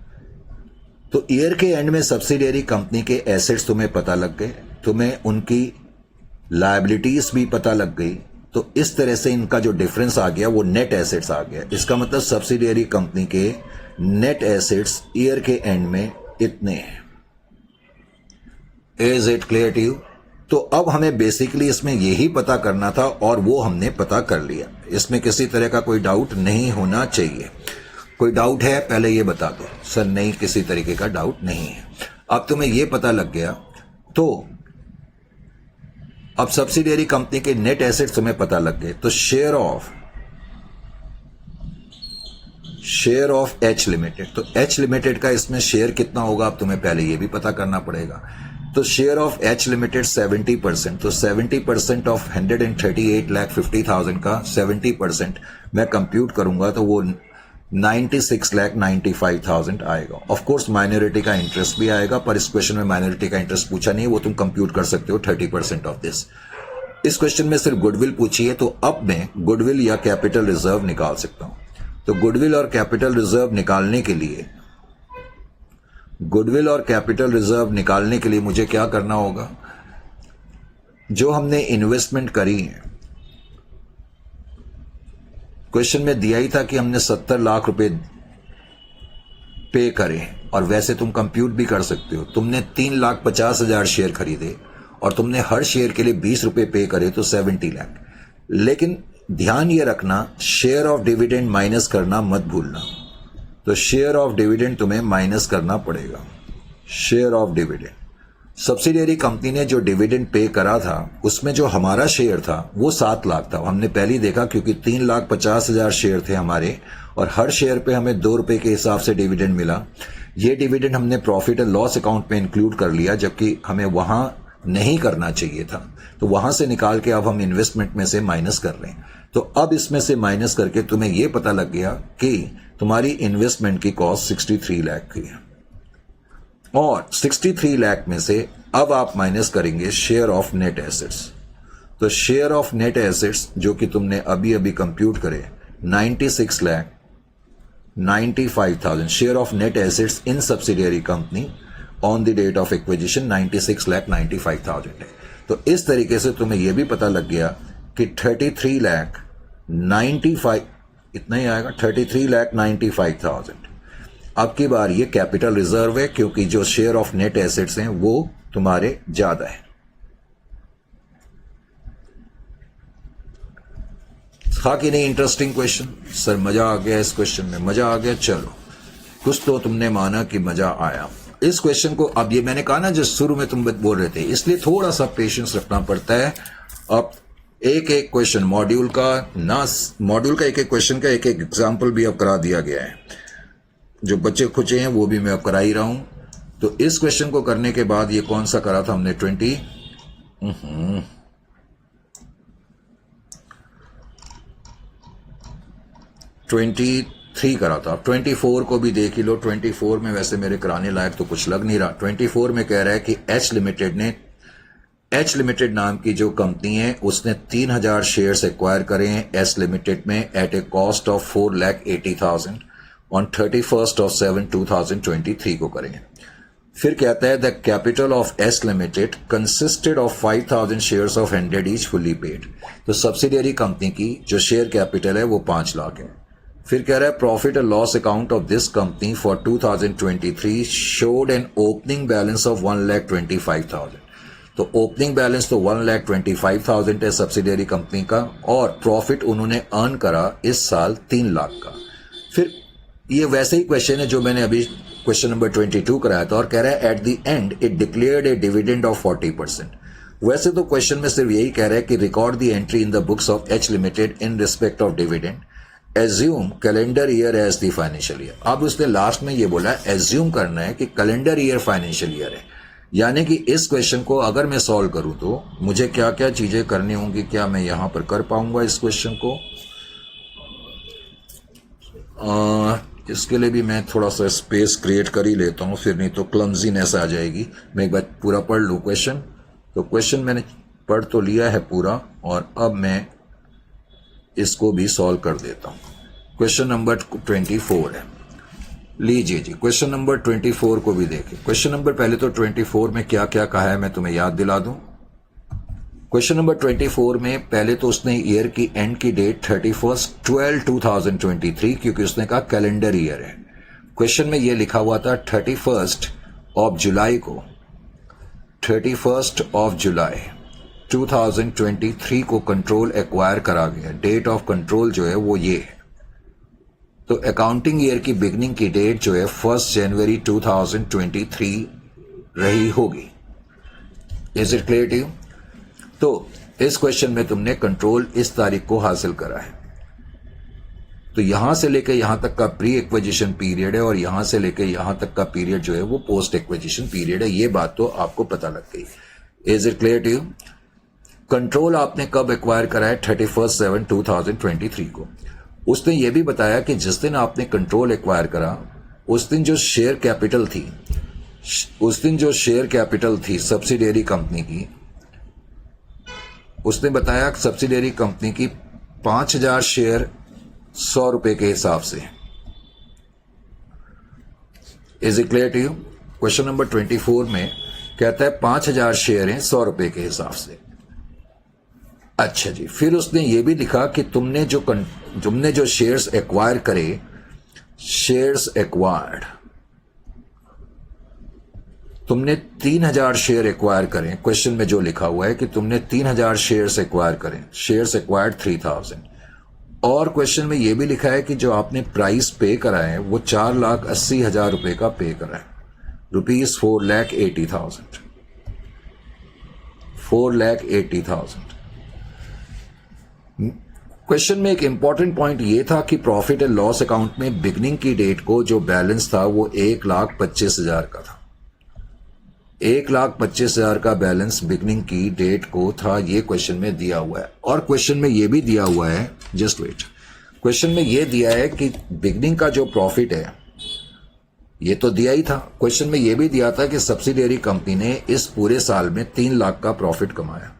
तो ईयर के एंड में सब्सिडियरी कंपनी के एसेट्स तुम्हें पता लग गए, तुम्हें उनकी लायबिलिटीज भी पता लग गई, तो इस तरह से इनका जो डिफरेंस आ गया वो नेट एसेट्स आ गया। इसका मतलब सब्सिडियरी कंपनी के नेट एसेट्स ईयर के एंड में इतने हैं। Is it clear to you? तो अब हमें बेसिकली इसमें यही पता करना था, और वो हमने पता कर लिया। इसमें किसी तरह का कोई डाउट नहीं होना चाहिए। कोई डाउट है पहले ये बता दो। सर नहीं, किसी तरीके का डाउट नहीं है। अब तुम्हें ये पता लग गया, तो अब सब्सिडियरी कंपनी के नेट एसेट्स तुम्हें पता लग गए, तो शेयर ऑफ एच लिमिटेड, तो एच लिमिटेड का इसमें शेयर कितना होगा अब तुम्हें पहले ये भी पता करना पड़ेगा। तो शेयर ऑफ एच लिमिटेड 70%, तो 70% ऑफ 138,50,000 का 70% मैं कंप्यूट करूंगा तो वो 96,95,000 आएगा। ऑफ कोर्स माइनॉरिटी का इंटरेस्ट भी आएगा, पर इस क्वेश्चन में माइनॉरिटी का इंटरेस्ट पूछा नहीं, वो तुम कंप्यूट कर सकते हो 30% ऑफ दिस। इस क्वेश्चन में सिर्फ गुडविल पूछी है, तो अब मैं गुडविल या कैपिटल रिजर्व निकाल सकता हूं। तो गुडविल और कैपिटल रिजर्व निकालने के लिए मुझे क्या करना होगा? जो हमने इन्वेस्टमेंट करी है, क्वेश्चन में दिया ही था कि हमने 70 लाख रुपए पे करे, और वैसे तुम कंप्यूट भी कर सकते हो। तुमने 3,50,000 शेयर खरीदे और तुमने हर शेयर के लिए 20 रुपए पे करे, तो 70 लाख। लेकिन ध्यान ये रखना, शेयर ऑफ डिविडेंड माइनस करना मत भूलना। तो शेयर ऑफ डिविडेंड तुम्हें माइनस करना पड़ेगा। Share of dividend, subsidiary company ने जो डिविडेंड पे करा था उसमें जो हमारा शेयर था वो 7 लाख था। हमने पहले ही देखा, क्योंकि 3,50,000 शेयर थे हमारे, और हर शेयर पे हमें 2 रुपए के हिसाब से डिविडेंड मिला। ये डिविडेंड हमने प्रॉफिट एंड लॉस अकाउंट में इंक्लूड कर लिया, जबकि हमें वहां नहीं करना चाहिए था। तो वहां से निकाल के अब हम इन्वेस्टमेंट में से माइनस कर रहे हैं। तो अब इसमें से माइनस करके तुम्हें यह पता लग गया कि तुम्हारी इन्वेस्टमेंट की कॉस्ट 63 लाख की है। और 63 लाख में से अब आप माइनस करेंगे शेयर ऑफ नेट एसेट्स। तो शेयर ऑफ नेट एसेट्स जो कि तुमने अभी अभी कंप्यूट करे 96,95,000 share of net assets in subsidiary company on the date of acquisition 96,95,000 है। तो इस तरीके से तुम्हें यह भी पता लग गया कि 33,95,000 इतना ही आएगा, 33,95,000। अब की बार ये कैपिटल रिजर्व है क्योंकि जो शेयर ऑफ नेट एसेट्स हैं वो तुम्हारे ज्यादा है। था कि नहीं इंटरेस्टिंग क्वेश्चन? सर मजा आ गया इस क्वेश्चन में, मजा आ गया। चलो कुछ तो तुमने माना कि मजा आया इस क्वेश्चन को। अब ये मैंने कहा ना जो शुरू में तुम बोल रहे थे, इसलिए थोड़ा सा पेशेंस रखना पड़ता है। अब एक एक क्वेश्चन मॉड्यूल का एक एक क्वेश्चन का एक एक एग्जाम्पल भी अब करा दिया गया है। जो बच्चे खुचे हैं वो भी मैं अब करा ही रहा हूं। तो इस क्वेश्चन को करने के बाद ये कौन सा करा था हमने 23 करा था। 24 को भी देख ही लो। 24 में वैसे मेरे कराने लायक तो कुछ लग नहीं रहा। 24 में कह रहा है कि एच लिमिटेड नाम की जो कंपनी है उसने 3,000 शेयर्स एक्वायर करे हैं एस लिमिटेड में at a cost of 4,80,000 on 31/7/2023 को करें। फिर कहता है the capital of S Limited consisted of 5,000 shares of 100 each fully paid. तो सब्सिडियरी कंपनी की जो शेयर कैपिटल है वो 5 लाख है। फिर कह रहा है profit and loss account of this company for 2023 showed an opening balance of 1,25,000। तो ओपनिंग बैलेंस तो 1,25,000 है सब्सिडियरी कंपनी का, और प्रॉफिट उन्होंने अर्न करा इस साल 3 लाख का। फिर ये वैसे ही क्वेश्चन है जो मैंने अभी क्वेश्चन नंबर 22 कराया था, और कह रहा है at the end it declared A dividend of 40%। वैसे तो क्वेश्चन में सिर्फ यही कह रहा है कि record the entry in the books of H Limited in respect of dividend, assume calendar year as the financial year. अब उसने लास्ट में ये बोला एज्यूम करना है कि कैलेंडर ईयर फाइनेंशियल ईयर है। यानी कि इस क्वेश्चन को अगर मैं सॉल्व करूं तो मुझे क्या क्या चीजें करनी होंगी, क्या मैं यहां पर कर पाऊंगा इस क्वेश्चन को? इसके लिए भी मैं थोड़ा सा स्पेस क्रिएट कर ही लेता हूं, फिर नहीं तो क्लमजीनेस आ जाएगी। मैं एक बार पूरा पढ़ लूं क्वेश्चन। तो क्वेश्चन मैंने पढ़ तो लिया है पूरा, और अब मैं इसको भी सॉल्व कर देता हूं। क्वेश्चन नंबर 24 है, लीजिए जी। क्वेश्चन नंबर 24 को भी देखें। क्वेश्चन नंबर पहले तो 24 में क्या क्या कहा है मैं तुम्हें याद दिला दूं। क्वेश्चन नंबर 24 में पहले तो उसने ईयर की एंड की डेट 31/12/2023, क्योंकि उसने कहा कैलेंडर ईयर है। क्वेश्चन में यह लिखा हुआ था 31 जुलाई को, 31 जुलाई 2023 को कंट्रोल एक्वायर करा गया। डेट ऑफ कंट्रोल जो है वो ये है। तो अकाउंटिंग ईयर की बिगनिंग की डेट जो है 1 जनवरी 2023 रही होगी। Is it clear to you? तो इस क्वेश्चन में तुमने कंट्रोल इस तारीख को हासिल करा है। तो यहां से लेकर यहां तक का प्री एक्विजिशन पीरियड है, और यहां से लेकर यहां तक का पीरियड जो है वो पोस्ट एक्विजिशन पीरियड है। ये बात तो आपको पता लग गई। Is it clear to you? Control आपने कब एक्वायर करा है? 31/7/2023 को। उसने ये भी बताया कि जिस दिन आपने कंट्रोल एक्वायर करा उस दिन जो शेयर कैपिटल थी सब्सिडियरी कंपनी की, उसने बताया सब्सिडियरी कंपनी की 5,000 शेयर 100 रुपए के हिसाब से। Is it clear to you? Question number 24 में कहता है 5,000 शेयर हैं 100 रुपए के हिसाब से। अच्छा जी, फिर उसने ये भी लिखा कि तुमने जो शेयर्स एक्वायर करे, शेयर्स एक्वायर्ड, तुमने 3,000 शेयर एक्वायर करें। क्वेश्चन में जो लिखा हुआ है कि तुमने 3,000 शेयर्स एक्वायर करें, शेयर्स एक्वायर्ड 3,000। और क्वेश्चन में यह भी लिखा है कि जो आपने प्राइस पे करा है वो 4,80,000 रुपए का पे करा है, ₹4,80,000। 4,80,000। क्वेश्चन में एक इंपॉर्टेंट पॉइंट ये था कि प्रॉफिट एंड लॉस अकाउंट में बिगनिंग की डेट को जो बैलेंस था वो 1,25,000 का था। 1,25,000 का बैलेंस बिगनिंग की डेट को था, ये क्वेश्चन में दिया हुआ है। और क्वेश्चन में ये भी दिया हुआ है, जस्ट वेट, क्वेश्चन में ये दिया है कि बिगनिंग का जो प्रॉफिट है ये तो दिया ही था। क्वेश्चन में ये भी दिया था कि सब्सिडियरी कंपनी ने इस पूरे साल में 3 लाख का प्रॉफिट कमाया।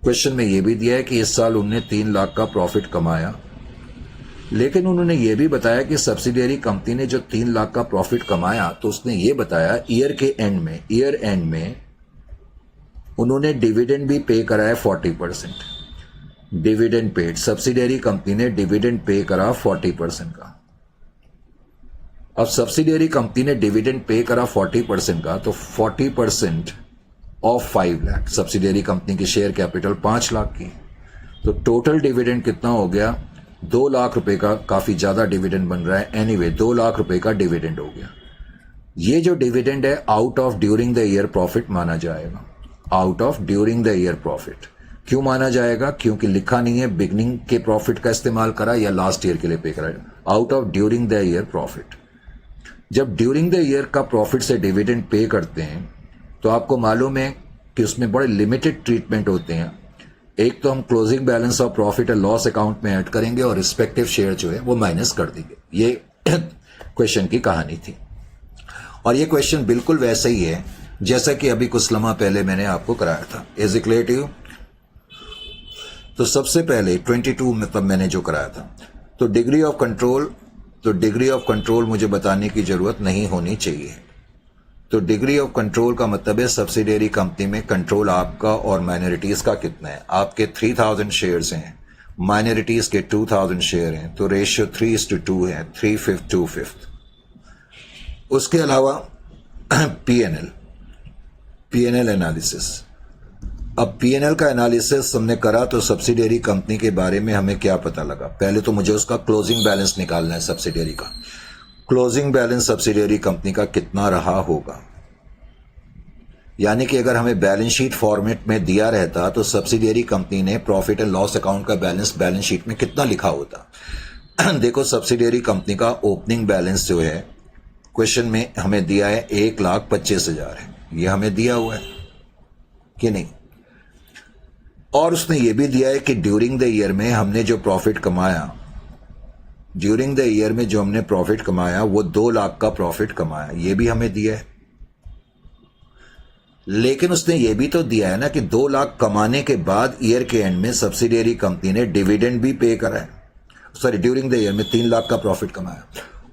क्वेश्चन में ये भी दिया है कि इस साल उन्होंने 3 लाख का प्रॉफिट कमाया, लेकिन उन्होंने ये भी बताया कि सब्सिडियरी कंपनी ने जो 3 लाख का प्रॉफिट कमाया तो उसने ये बताया ईयर एंड में उन्होंने डिविडेंड भी पे कराया 40%। डिविडेंड पेड, सब्सिडियरी कंपनी ने डिविडेंड पे करा 40% का। अब सब्सिडियरी कंपनी ने डिविडेंड पे करा 40% का, तो 40% ऑफ 5 लाख, सब्सिडियरी कंपनी की शेयर कैपिटल 5 लाख की, तो टोटल डिविडेंड कितना हो गया? 2 लाख रुपए का। काफी ज्यादा डिविडेंड बन रहा है। एनीवे 2 लाख रुपए का डिविडेंड हो गया। ये जो डिविडेंड है out of during the year profit माना जाएगा। Out of during the year profit क्यों माना जाएगा? क्योंकि लिखा नहीं है बिगनिंग के प्रॉफिट का इस्तेमाल करा या लास्ट ईयर के लिए पे करा। Out of during the year profit. जब ड्यूरिंग द ईयर का प्रॉफिट से डिविडेंड पे करते हैं तो आपको मालूम है कि उसमें बड़े लिमिटेड ट्रीटमेंट होते हैं। एक तो हम closing balance of profit and loss account में ऐड करेंगे और रिस्पेक्टिव शेयर जो है वो माइनस कर देंगे। ये क्वेश्चन की कहानी थी और ये क्वेश्चन बिल्कुल वैसे ही है जैसा कि अभी कुछ लम्हा पहले मैंने आपको कराया था। Is it clear to you? तो सबसे पहले 22 मतलब मैंने जो कराया था, तो डिग्री ऑफ कंट्रोल मुझे बताने की जरूरत नहीं होनी चाहिए। तो डिग्री ऑफ कंट्रोल का मतलब है सब्सिडियरी कंपनी में कंट्रोल आपका और माइनॉरिटीज का कितना है। आपके 3000 शेयर्स हैं, माइनॉरिटीज के 2000 शेयर हैं, तो रेशियो 3:2 है, 3/5 2/5। उसके अलावा पीएनएल एनालिसिस। अब पीएनएल का एनालिसिस हमने करा तो सब्सिडियरी कंपनी के बारे में हमें क्या पता लगा? पहले तो मुझे उसका क्लोजिंग बैलेंस निकालना है। सब्सिडियरी का क्लोजिंग बैलेंस सब्सिडियरी कंपनी का कितना रहा होगा, यानी कि अगर हमें बैलेंस शीट फॉर्मेट में दिया रहता तो सब्सिडियरी कंपनी ने प्रॉफिट एंड लॉस अकाउंट का बैलेंस शीट में कितना लिखा होता। देखो सब्सिडियरी कंपनी का ओपनिंग बैलेंस जो है क्वेश्चन में हमें दिया है 1,25,000 है, ये हमें दिया हुआ है कि नहीं? और उसने ये भी दिया है कि ड्यूरिंग द ईयर में हमने जो प्रॉफिट कमाया, ड्यूरिंग द ईयर में जो हमने प्रॉफिट कमाया वो 2 लाख का प्रॉफिट कमाया, ये भी हमें दिया है। लेकिन उसने ये भी तो दिया है ना कि 2 लाख कमाने के बाद ईयर के एंड में सब्सिडियरी कंपनी ने डिविडेंड भी पे करा है। सॉरी, ड्यूरिंग द ईयर में 3 लाख का प्रॉफिट कमाया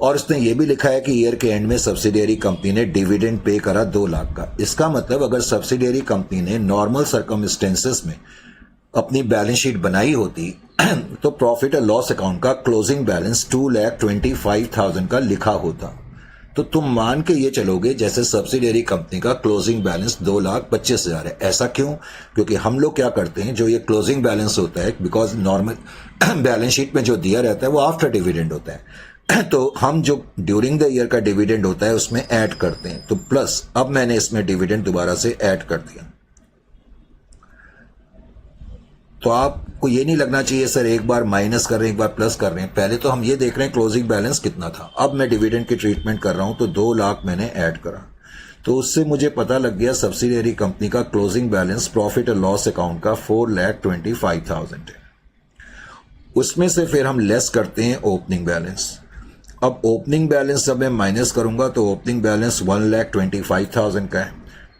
और उसने ये भी लिखा है कि ईयर के एंड में सब्सिडियरी कंपनी ने डिविडेंड पे करा 2 लाख का। इसका मतलब अगर सब्सिडियरी कंपनी ने नॉर्मल सर्कमस्टेंसेस में अपनी बैलेंस शीट बनाई होती तो प्रॉफिट एंड लॉस अकाउंट का क्लोजिंग बैलेंस 2,25,000 का लिखा होता। तो तुम मान के ये चलोगे जैसे सब्सिडियरी कंपनी का क्लोजिंग बैलेंस 2,25,000 है। ऐसा क्यों? क्योंकि हम लोग क्या करते हैं, जो ये क्लोजिंग बैलेंस होता है, बिकॉज नॉर्मल बैलेंस शीट में जो दिया रहता है वो आफ्टर डिविडेंड होता है, तो हम जो ड्यूरिंग द ईयर का डिविडेंड होता है उसमें ऐड करते हैं। तो प्लस अब मैंने इसमें डिविडेंड दोबारा से ऐड कर दिया। तो आपको ये नहीं लगना चाहिए सर एक बार माइनस कर रहे हैं एक बार प्लस कर रहे हैं। पहले तो हम ये देख रहे हैं क्लोजिंग बैलेंस कितना था। अब मैं डिविडेंड की ट्रीटमेंट कर रहा हूं तो 2 लाख मैंने ऐड करा, तो उससे मुझे पता लग गया सब्सिडियरी कंपनी का closing balance profit and loss account का 4,25,000 है। उसमें से फिर हम लेस करते हैं ओपनिंग बैलेंस। अब ओपनिंग बैलेंस जब मैं माइनस करूंगा तो ओपनिंग बैलेंस 1,25,000 का है,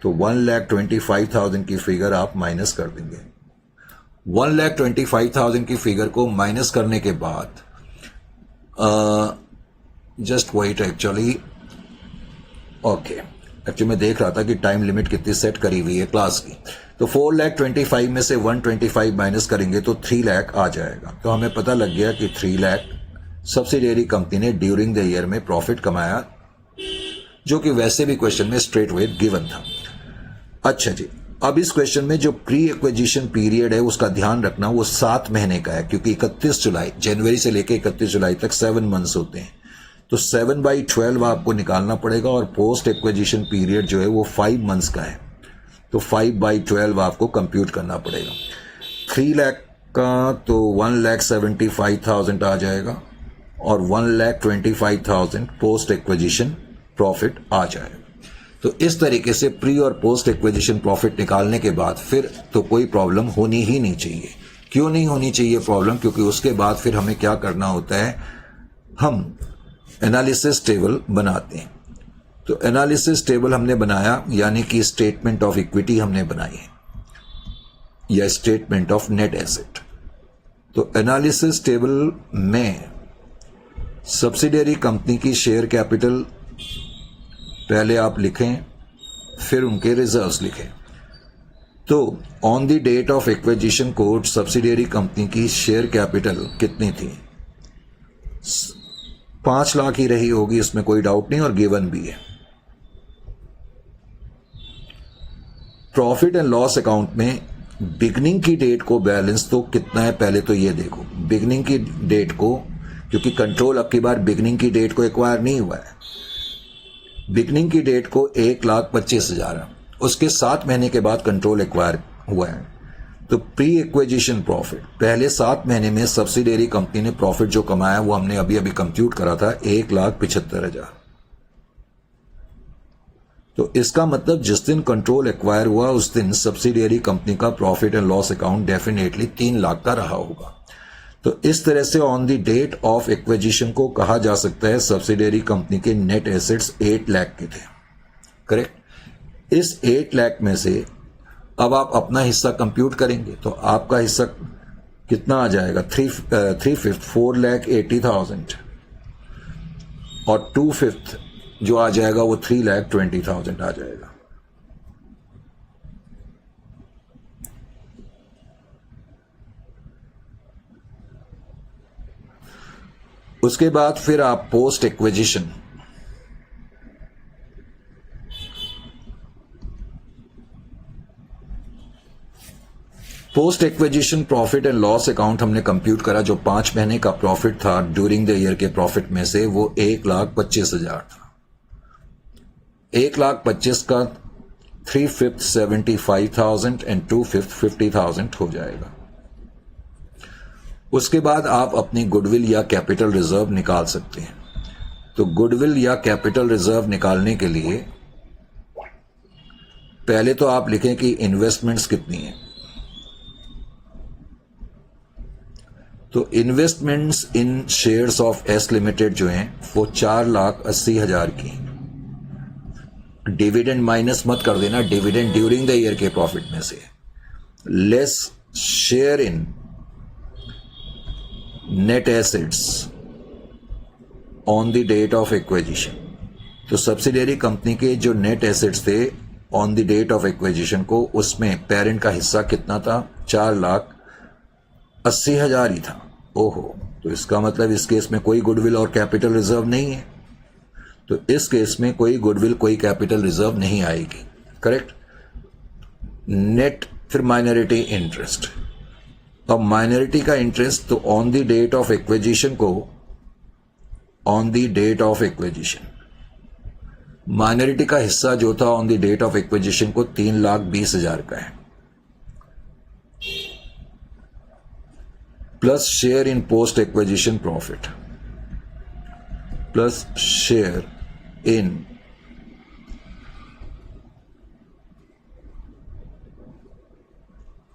तो 1,25,000 की फिगर आप माइनस कर देंगे। 1,25,000 की फिगर को माइनस करने के बाद जस्ट वेट, एक्चुअली मैं देख रहा था कि टाइम लिमिट कितनी सेट करी हुई है क्लास की। तो 4,25,000 में से 125 माइनस करेंगे तो 3 लाख आ जाएगा। तो हमें पता लग गया कि 3 लाख सब्सिडियरी कंपनी ने ड्यूरिंग द ईयर में प्रॉफिट कमाया, जो कि वैसे भी क्वेश्चन में स्ट्रेट वे गिवन था। अच्छा जी, अब इस क्वेश्चन में जो प्री एक्विजिशन पीरियड है उसका ध्यान रखना, वो 7 महीने का है, क्योंकि 31 जुलाई जनवरी से लेकर 31 जुलाई तक 7 मंथ्स होते हैं। तो 7/12 आपको निकालना पड़ेगा और पोस्ट एक्विजिशन पीरियड जो है वो 5 मंथ्स का है, तो 5/12 आपको कंप्यूट करना पड़ेगा। 3 लाख का तो 1,75,000 आ जाएगा और 1,25,000 पोस्ट एक्विजिशन प्रॉफिट आ जाएगा। तो इस तरीके से प्री और पोस्ट एक्विजिशन प्रॉफिट निकालने के बाद फिर तो कोई प्रॉब्लम होनी ही नहीं चाहिए। क्यों नहीं होनी चाहिए प्रॉब्लम? क्योंकि उसके बाद फिर हमें क्या करना होता है, हम एनालिसिस टेबल बनाते हैं। तो एनालिसिस टेबल हमने बनाया, यानी कि स्टेटमेंट ऑफ इक्विटी हमने बनाई है या स्टेटमेंट ऑफ नेट एसेट। तो एनालिसिस टेबल में सब्सिडियरी कंपनी की शेयर कैपिटल पहले आप लिखें, फिर उनके रिजर्व्स लिखें। तो on the date of acquisition कोड सब्सिडियरी कंपनी की शेयर कैपिटल कितनी थी? 5 लाख ही रही होगी, इसमें कोई डाउट नहीं, और गिवन भी है। प्रॉफिट एंड लॉस अकाउंट में बिगनिंग की डेट को बैलेंस तो कितना है, पहले तो ये देखो बिगनिंग की डेट को, क्योंकि कंट्रोल अब की बार बिगनिंग की डेट को एक्वायर नहीं हुआ है। बिगनिंग की डेट को 1,25,000 है, उसके 7 महीने के बाद कंट्रोल एक्वायर हुआ है। तो प्री एक्विजिशन प्रॉफिट, पहले 7 महीने में सब्सिडियरी कंपनी ने प्रॉफिट जो कमाया वो हमने अभी अभी कंप्यूट करा था 1,75,000। तो इसका मतलब जिस दिन कंट्रोल एक्वायर हुआ उस दिन सब्सिडियरी कंपनी का profit and loss account definitely 3 lakh का रहा होगा। तो इस तरह से on the date of acquisition को कहा जा सकता है सब्सिडियरी कंपनी के नेट एसेट्स 8 लाख के थे। करेक्ट। इस 8 लाख में से अब आप अपना हिस्सा कंप्यूट करेंगे तो आपका हिस्सा कितना आ जाएगा? 4,80,000 और 2/5 जो आ जाएगा वो 3,20,000 आ जाएगा। उसके बाद फिर आप post acquisition profit and loss account हमने कंप्यूट करा। जो 5 महीने का प्रॉफिट था ड्यूरिंग द ईयर के प्रॉफिट में से वो 1,25,000 था। 1,25,000 का 3/5 75,000 एंड 2/5 50,000 हो जाएगा। उसके बाद आप अपनी गुडविल या कैपिटल रिजर्व निकाल सकते हैं। तो गुडविल या कैपिटल रिजर्व निकालने के लिए पहले तो आप लिखें कि इन्वेस्टमेंट्स कितनी है। तो investments in shares of S limited जो हैं वो 4,80,000 की। डिविडेंड माइनस मत कर देना, डिविडेंड ड्यूरिंग द ईयर के प्रॉफिट में से, less share in net assets on the date of acquisition. तो सब्सिडियरी कंपनी के जो नेट एसेट्स थे on the date of acquisition को, उसमें पेरेंट का हिस्सा कितना था? 4,80,000 ही था। ओहो, तो इसका मतलब इस केस में कोई गुडविल और कैपिटल रिजर्व नहीं है। तो इस केस में कोई गुडविल कोई कैपिटल रिजर्व नहीं आएगी। करेक्ट। नेट फिर माइनॉरिटी इंटरेस्ट। अब माइनॉरिटी का इंटरेस्ट तो on the date of acquisition को, on the date of acquisition minority का हिस्सा जो था on the date of acquisition को 3,20,000 का है, plus share in post acquisition profit, plus share in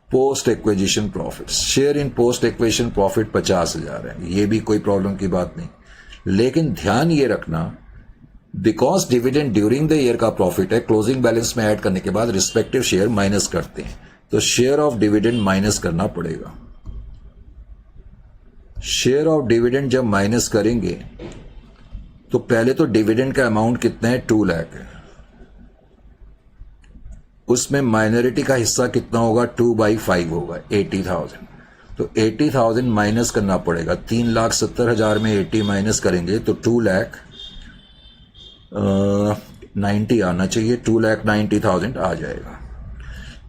post acquisition profit. Share in post acquisition profit 50,000 है, ये भी कोई प्रॉब्लम की बात नहीं। लेकिन ध्यान ये रखना, because dividend during the year का प्रॉफिट है, क्लोजिंग बैलेंस में ऐड करने के बाद रिस्पेक्टिव शेयर माइनस करते हैं, तो शेयर ऑफ डिविडेंड माइनस करना पड़ेगा। शेयर ऑफ डिविडेंड जब माइनस करेंगे तो पहले तो डिविडेंड का अमाउंट कितना है? 2 लाख है। उसमें माइनॉरिटी का हिस्सा कितना होगा? 2/5 होगा, 80,000। तो 80,000 माइनस करना पड़ेगा। 3,70,000 में 80 माइनस करेंगे तो 2,90,000 आना चाहिए, 2,90,000 आ जाएगा।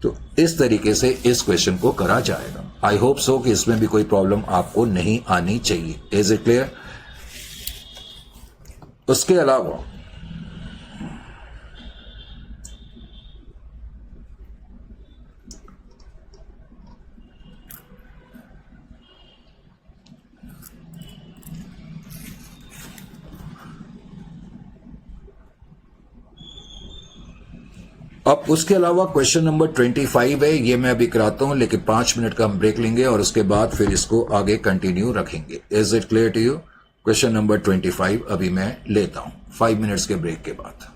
तो इस तरीके से इस क्वेश्चन को करा जाएगा। आई होप सो कि इसमें भी कोई प्रॉब्लम आपको नहीं आनी चाहिए। Is it clear? उसके अलावा अब उसके अलावा क्वेश्चन नंबर 25 है, ये मैं अभी कराता हूं, लेकिन 5 मिनट का हम ब्रेक लेंगे और उसके बाद फिर इसको आगे कंटिन्यू रखेंगे। Is it clear to you? Question number 25 अभी मैं लेता हूं 5 मिनट्स के ब्रेक के बाद।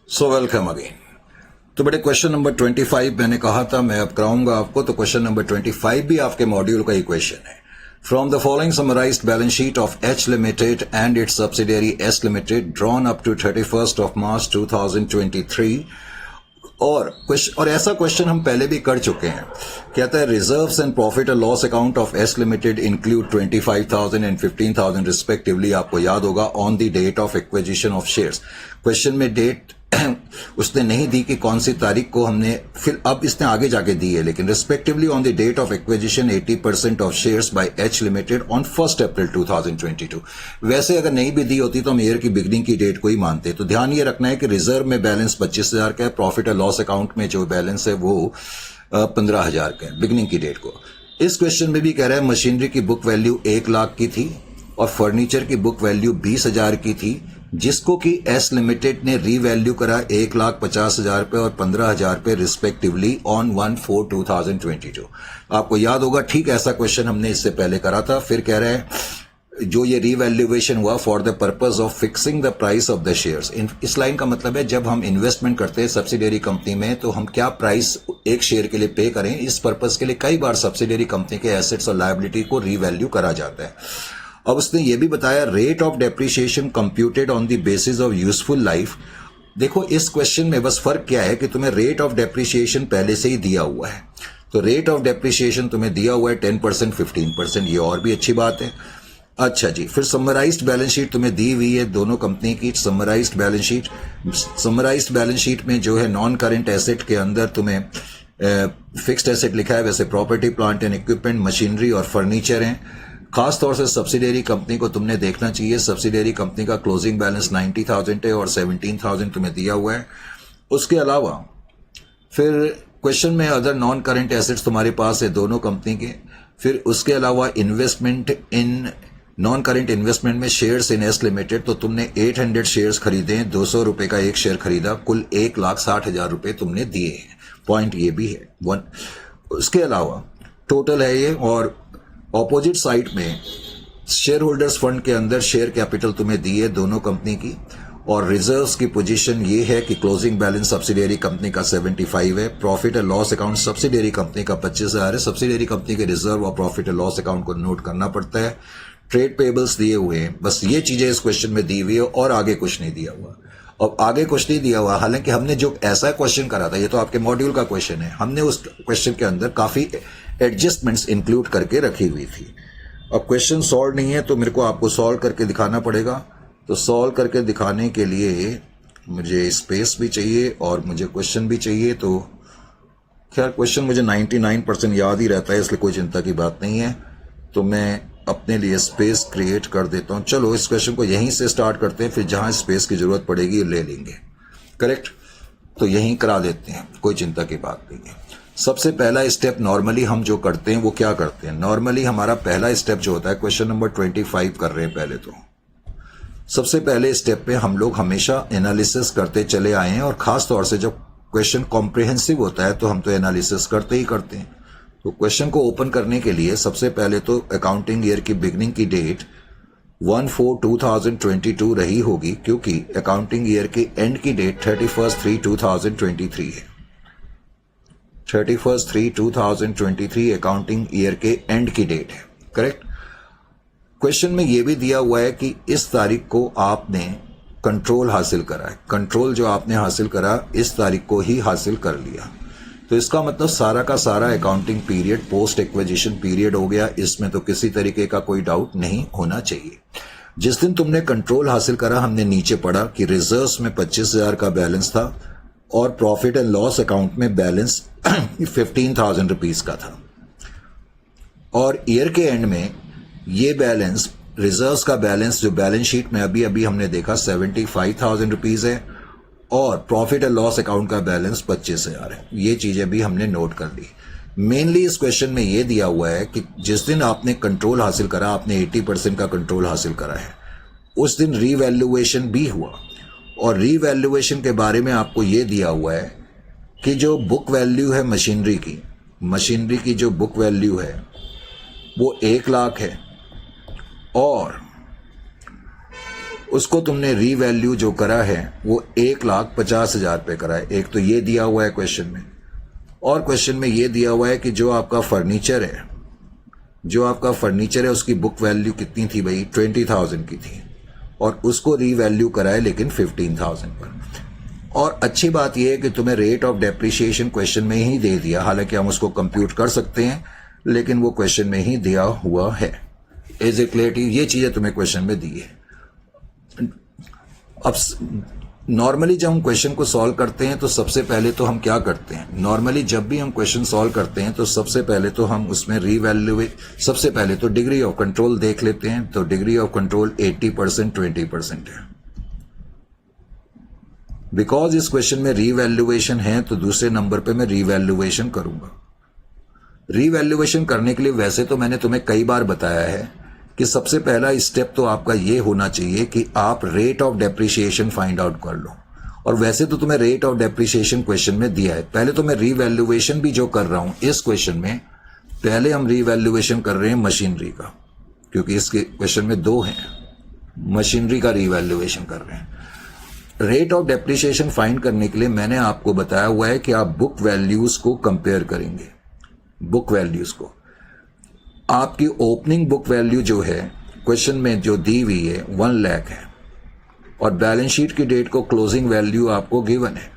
So welcome again. तो बेटे क्वेश्चन नंबर 25 मैंने कहा था मैं अब कराऊंगा आपको, तो क्वेश्चन नंबर 25 भी आपके मॉड्यूल का ही क्वेश्चन है। From the following summarised balance sheet of H limited and its subsidiary S limited drawn up to 31st of March 2023। और ऐसा क्वेश्चन हम पहले भी कर चुके हैं। कहता है reserves and profit and loss account of S limited include 25,000 and 15,000 respectively. आपको याद होगा on the date of acquisition of shares. Question में डेट उसने नहीं दी कि कौन सी तारीख को हमने, फिर अब इसने आगे जाके दी है, लेकिन respectively on the date of acquisition 80% of shares by H limited on 1 April 2022। वैसे अगर नहीं भी दी होती तो हम ईयर की बिगनिंग की डेट को ही मानते। तो ध्यान ये रखना है कि रिजर्व में बैलेंस 25,000 का है, प्रॉफिट और लॉस अकाउंट में जो बैलेंस है वो 15,000 का है बिगनिंग की डेट को। इस क्वेश्चन में भी कह रहा है मशीनरी की बुक वैल्यू 1 लाख की थी और फर्नीचर की बुक वैल्यू 20,000 की थी, जिसको कि एस लिमिटेड ने रीवैल्यू करा 1,50,000 पे और 15,000 पे रिस्पेक्टिवली ऑन 1/4/2022। आपको याद होगा ठीक ऐसा क्वेश्चन हमने इससे पहले करा था। फिर कह रहे हैं जो ये रीवैल्यूएशन हुआ for the purpose of fixing the price of the shares. इस लाइन का मतलब है जब हम इन्वेस्टमेंट करते हैं सब्सिडियरी कंपनी में तो हम क्या प्राइस एक शेयर के लिए पे करें, इस पर्पस के लिए कई बार सब्सिडियरी कंपनी के एसेट्स और लायबिलिटी को रीवैल्यू करा जाता है। अब उसने ये भी बताया rate of depreciation computed on the basis of useful life. देखो इस क्वेश्चन में बस फर्क क्या है कि तुम्हें रेट ऑफ डेप्रिसिएशन पहले से ही दिया हुआ है। तो रेट ऑफ डेप्रिसिएशन तुम्हें दिया हुआ है 10%, 15%, ये और भी अच्छी बात है। अच्छा जी, फिर समराइज्ड बैलेंस शीट तुम्हें दी हुई है दोनों कंपनी की। Summarised balance sheet, summarised balance sheet में जो है नॉन करेंट एसेट के अंदर तुम्हें फिक्स्ड एसेट लिखा है, वैसे property plant and equipment, machinery और फर्नीचर हैं। खास तौर से सब्सिडियरी कंपनी को तुमने देखना चाहिए। सब्सिडियरी कंपनी का क्लोजिंग बैलेंस 90,000 है और 17,000 तुम्हें दिया हुआ है। उसके अलावा फिर क्वेश्चन में अदर नॉन करंट एसेट्स तुम्हारे पास है दोनों कंपनी के। फिर उसके अलावा investment in non current investment में शेयर्स इन एस लिमिटेड, तो तुमने 800 शेयर्स खरीदे, 200 रुपए का एक शेयर खरीदा, कुल 1,60,000 रुपए तुमने दिए हैं। पॉइंट ये भी है वन। उसके अलावा टोटल है ये, और ऑपोजिट साइड में शेयर होल्डर्स फंड के अंदर शेयर कैपिटल तुम्हें दी है दोनों कंपनी की। और रिजर्व्स की पोजीशन ये है कि क्लोजिंग बैलेंस सब्सिडियरी कंपनी का 75 है, profit and loss account subsidiary company का 25,000 है। सब्सिडियरी कंपनी के रिजर्व और प्रॉफिट एंड लॉस अकाउंट को नोट करना पड़ता है। ट्रेड पेबल्स दिए हुए हैं, बस ये चीजें इस क्वेश्चन में दी हुई है और आगे कुछ नहीं दिया हुआ। और आगे कुछ नहीं दिया हुआ, हालांकि हमने जो ऐसा क्वेश्चन करा था, ये तो आपके मॉड्यूल का क्वेश्चन है, हमने उस क्वेश्चन के अंदर काफी एडजस्टमेंट्स इंक्लूड करके रखी हुई थी। अब क्वेश्चन सॉल्व नहीं है तो मेरे को आपको सॉल्व करके दिखाना पड़ेगा। तो सॉल्व करके दिखाने के लिए मुझे स्पेस भी चाहिए और मुझे क्वेश्चन भी चाहिए। तो खैर क्वेश्चन मुझे 99% याद ही रहता है, इसलिए कोई चिंता की बात नहीं है। तो मैं अपने लिए स्पेस क्रिएट कर देता हूं। चलो इस क्वेश्चन को यहीं से स्टार्ट करते हैं, फिर जहां स्पेस की जरूरत पड़ेगी ले लेंगे। करेक्ट, तो यहीं करा देते हैं, कोई चिंता की बात नहीं है। सबसे पहला स्टेप नॉर्मली हम जो करते हैं वो क्या करते हैं, नॉर्मली हमारा पहला स्टेप जो होता है, क्वेश्चन नंबर 25 कर रहे हैं पहले, तो सबसे पहले स्टेप पे हम लोग हमेशा एनालिसिस करते चले आए हैं। और खास तौर से जब क्वेश्चन कॉम्प्रिहेंसिव होता है तो हम तो एनालिसिस करते ही करते हैं। तो क्वेश्चन को ओपन करने के लिए सबसे पहले तो अकाउंटिंग ईयर की बिगनिंग की डेट 1/4/2022 रही होगी, क्योंकि अकाउंटिंग ईयर की एंड की डेट 31/3/2023 है। 31/3/2023 अकाउंटिंग ईयर के एंड की डेट है। करेक्ट। क्वेश्चन में यह भी दिया हुआ है कि इस तारीख को आपने कंट्रोल हासिल करा है। कंट्रोल जो आपने हासिल करा इस तारीख को ही हासिल कर लिया। तो इसका मतलब सारा का सारा accounting period post acquisition period हो गया। इसमें तो किसी तरीके का कोई डाउट नहीं होना चाहिए। जिस दिन तुमने कंट्रोल हासिल करा, हमने नीचे पढ़ा कि रिजर्व्स में 25,000 का बैलेंस था और प्रॉफिट एंड लॉस अकाउंट में बैलेंस 15,000 रुपीज का था। और ईयर के एंड में ये बैलेंस, रिजर्व्स का बैलेंस जो बैलेंस शीट में अभी अभी हमने देखा 75,000 रुपीज है और प्रॉफिट एंड लॉस अकाउंट का बैलेंस 25,000 है। ये चीजें भी हमने नोट कर ली। मेनली इस क्वेश्चन में ये दिया हुआ है कि जिस दिन आपने कंट्रोल हासिल करा, आपने 80% का कंट्रोल हासिल करा है, उस दिन रीवैल्यूएशन भी हुआ। और रीवैल्यूएशन के बारे में आपको ये दिया हुआ है कि जो बुक वैल्यू है मशीनरी की जो बुक वैल्यू है वो 1 लाख है और उसको तुमने रीवैल्यू जो करा है वो 1,50,000 पे करा है। एक तो ये दिया हुआ है क्वेश्चन में, और क्वेश्चन में ये दिया हुआ है कि जो आपका फर्नीचर है उसकी बुक वैल्यू कितनी थी भाई, 20,000 की थी, और उसको रीवैल्यू करा है लेकिन 15,000 पर। और अच्छी बात यह है कि तुम्हें रेट ऑफ डेप्रिसिएशन क्वेश्चन में ही दे दिया, हालांकि हम उसको कंप्यूट कर सकते हैं लेकिन वो क्वेश्चन में ही दिया हुआ है। एज ए क्लियरिटी ये चीजें तुम्हें क्वेश्चन में दी है। अब नॉर्मली जब हम क्वेश्चन को सॉल्व करते हैं तो सबसे पहले तो हम क्या करते हैं, नॉर्मली जब भी हम क्वेश्चन सॉल्व करते हैं तो सबसे पहले तो हम उसमें सबसे पहले तो डिग्री ऑफ कंट्रोल देख लेते हैं। तो डिग्री ऑफ कंट्रोल 80% 20% है। बिकॉज इस क्वेश्चन में रीवैल्यूएशन है तो दूसरे नंबर पे मैं रीवैल्यूएशन करूंगा। रीवैल्यूएशन करने के लिए वैसे तो मैंने तुम्हें कई बार बताया है कि सबसे पहला स्टेप तो आपका ये होना चाहिए कि आप rate of depreciation find out कर लो। और वैसे तो तुम्हें रेट ऑफ डेप्रिसिएशन क्वेश्चन में दिया है। पहले तो मैं रीवैल्यूएशन भी जो कर रहा हूं इस क्वेश्चन में, पहले हम रीवैल्यूएशन कर रहे हैं मशीनरी का, क्योंकि इसके क्वेश्चन में 2 हैं, मशीनरी का रीवैल्यूएशन कर रहे हैं। रेट ऑफ डेप्रिसिएशन फाइंड करने के लिए मैंने आपको बताया हुआ है कि आप बुक वैल्यूज को कंपेयर करेंगे। बुक वैल्यूज को, आपकी ओपनिंग बुक वैल्यू जो है क्वेश्चन में जो दी हुई है 1 लाख है, और बैलेंस शीट की डेट को क्लोजिंग वैल्यू आपको गिवन है।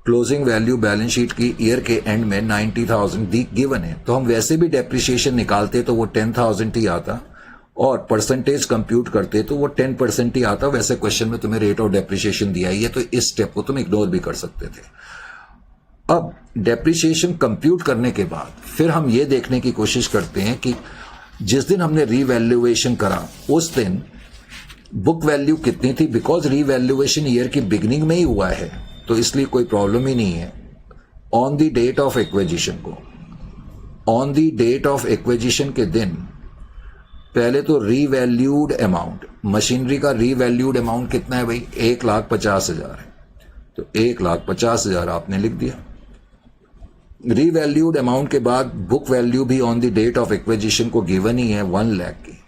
क्लोजिंग वैल्यू बैलेंस शीट की ईयर के एंड में 90,000 गिवन है। तो हम वैसे भी डेप्रिसिएशन निकालते तो वो 10,000 ही आता, और परसेंटेज कंप्यूट करते तो वो 10% ही आता। वैसे क्वेश्चन में तुम्हें रेट ऑफ डेप्रिसिएशन दिया ही है तो इस स्टेप को तुम इग्नोर भी कर सकते थे। अब डेप्रिसिएशन कंप्यूट करने के बाद फिर हम ये देखने की कोशिश करते हैं कि जिस दिन हमने रीवैल्यूएशन करा उस दिन बुक वैल्यू कितनी थी। बिकॉज रीवैल्यूएशन ईयर की बिगिनिंग में ही हुआ है तो इसलिए कोई प्रॉब्लम ही नहीं है। On the date of acquisition को, on the date of acquisition के दिन पहले तो रीवैल्यूड अमाउंट, मशीनरी का रीवैल्यूड अमाउंट कितना है भाई, 1,50,000 है। तो 1,50,000 आपने लिख दिया। रीवैल्यूड अमाउंट के बाद बुक वैल्यू भी on the date of acquisition को गिवन ही है 1 लाख की।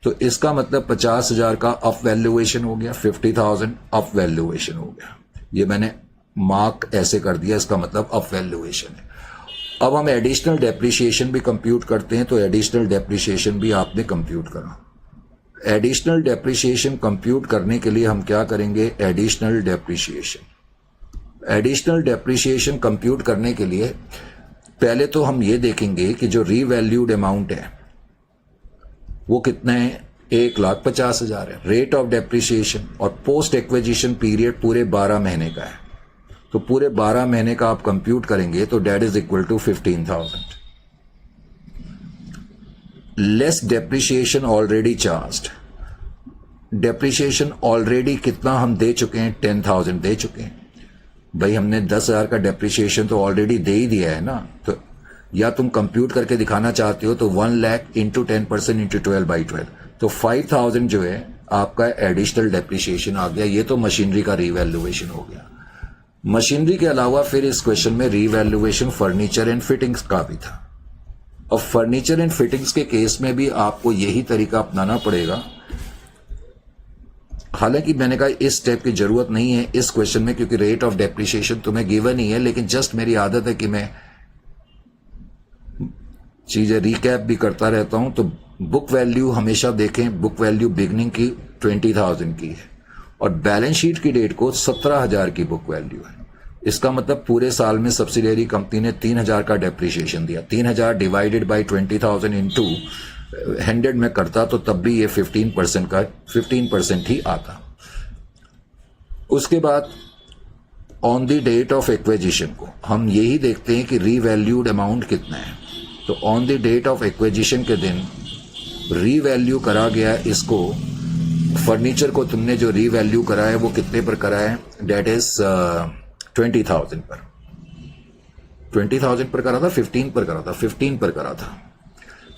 तो इसका मतलब 50,000 का अप वैल्यूएशन हो गया, 50,000 अप वैल्यूएशन हो गया। ये मैंने मार्क ऐसे कर दिया, इसका मतलब अप वैल्यूएशन है। अब हम एडिशनल डेप्रिसिएशन भी कंप्यूट करते हैं, तो एडिशनल डेप्रिसिएशन भी आपने कंप्यूट करा। एडिशनल डेप्रिसिएशन कंप्यूट करने के लिए हम क्या करेंगे, एडिशनल डेप्रिसिएशन कंप्यूट करने के लिए पहले तो हम ये देखेंगे कि जो रीवैल्यूड अमाउंट है वो कितना है, 1,50,000 है। रेट ऑफ डेप्रिसिएशन और पोस्ट एक्विजिशन पीरियड पूरे 12 महीने का है, तो पूरे 12 महीने का आप कंप्यूट करेंगे तो date is equal to 15,000 less depreciation already charged. Depreciation already कितना हम दे चुके हैं, 10,000 दे चुके हैं भाई। हमने 10,000 का डेप्रिसिएशन तो ऑलरेडी दे ही दिया है ना। तो या तुम कंप्यूट करके दिखाना चाहते हो तो 1 लाख इंटू 10% इंटू 12/12, तो 5,000 जो है आपका एडिशनल डेप्रिसिएशन आ गया। ये तो मशीनरी का रीवैल्यूएशन हो गया। मशीनरी के अलावा फिर इस क्वेश्चन में रीवैल्यूएशन फर्नीचर एंड फिटिंग्स का भी था। और फर्नीचर एंड फिटिंग्स के केस में भी आपको यही तरीका अपनाना पड़ेगा। हालांकि मैंने कहा इस स्टेप की जरूरत नहीं है इस क्वेश्चन में, क्योंकि रेट ऑफ डेप्रिसिएशन तुम्हें गिवन ही है, लेकिन जस्ट मेरी आदत है कि मैं चीजें रिकैप भी करता रहता हूं। तो बुक वैल्यू हमेशा देखें, बुक वैल्यू बिगनिंग की 20,000 की है और बैलेंस शीट की डेट को 17,000 की बुक वैल्यू है। इसका मतलब पूरे साल में सब्सिडियरी कंपनी ने 3,000 का डेप्रिसिएशन दिया। 3,000 डिवाइडेड बाई 20,000 इंटू 100 में करता तो तब भी ये 15% ही आता। उसके बाद on the date of acquisition को हम यही देखते हैं कि रीवैल्यूड अमाउंट कितना है। तो on the date of acquisition के दिन रीवैल्यू करा गया इसको, फर्नीचर को तुमने जो रीवैल्यू करा है वो कितने पर करा है, डेट इज 20,000 पर। 20,000 पर करा था, 15 पर करा था, 15 पर करा था,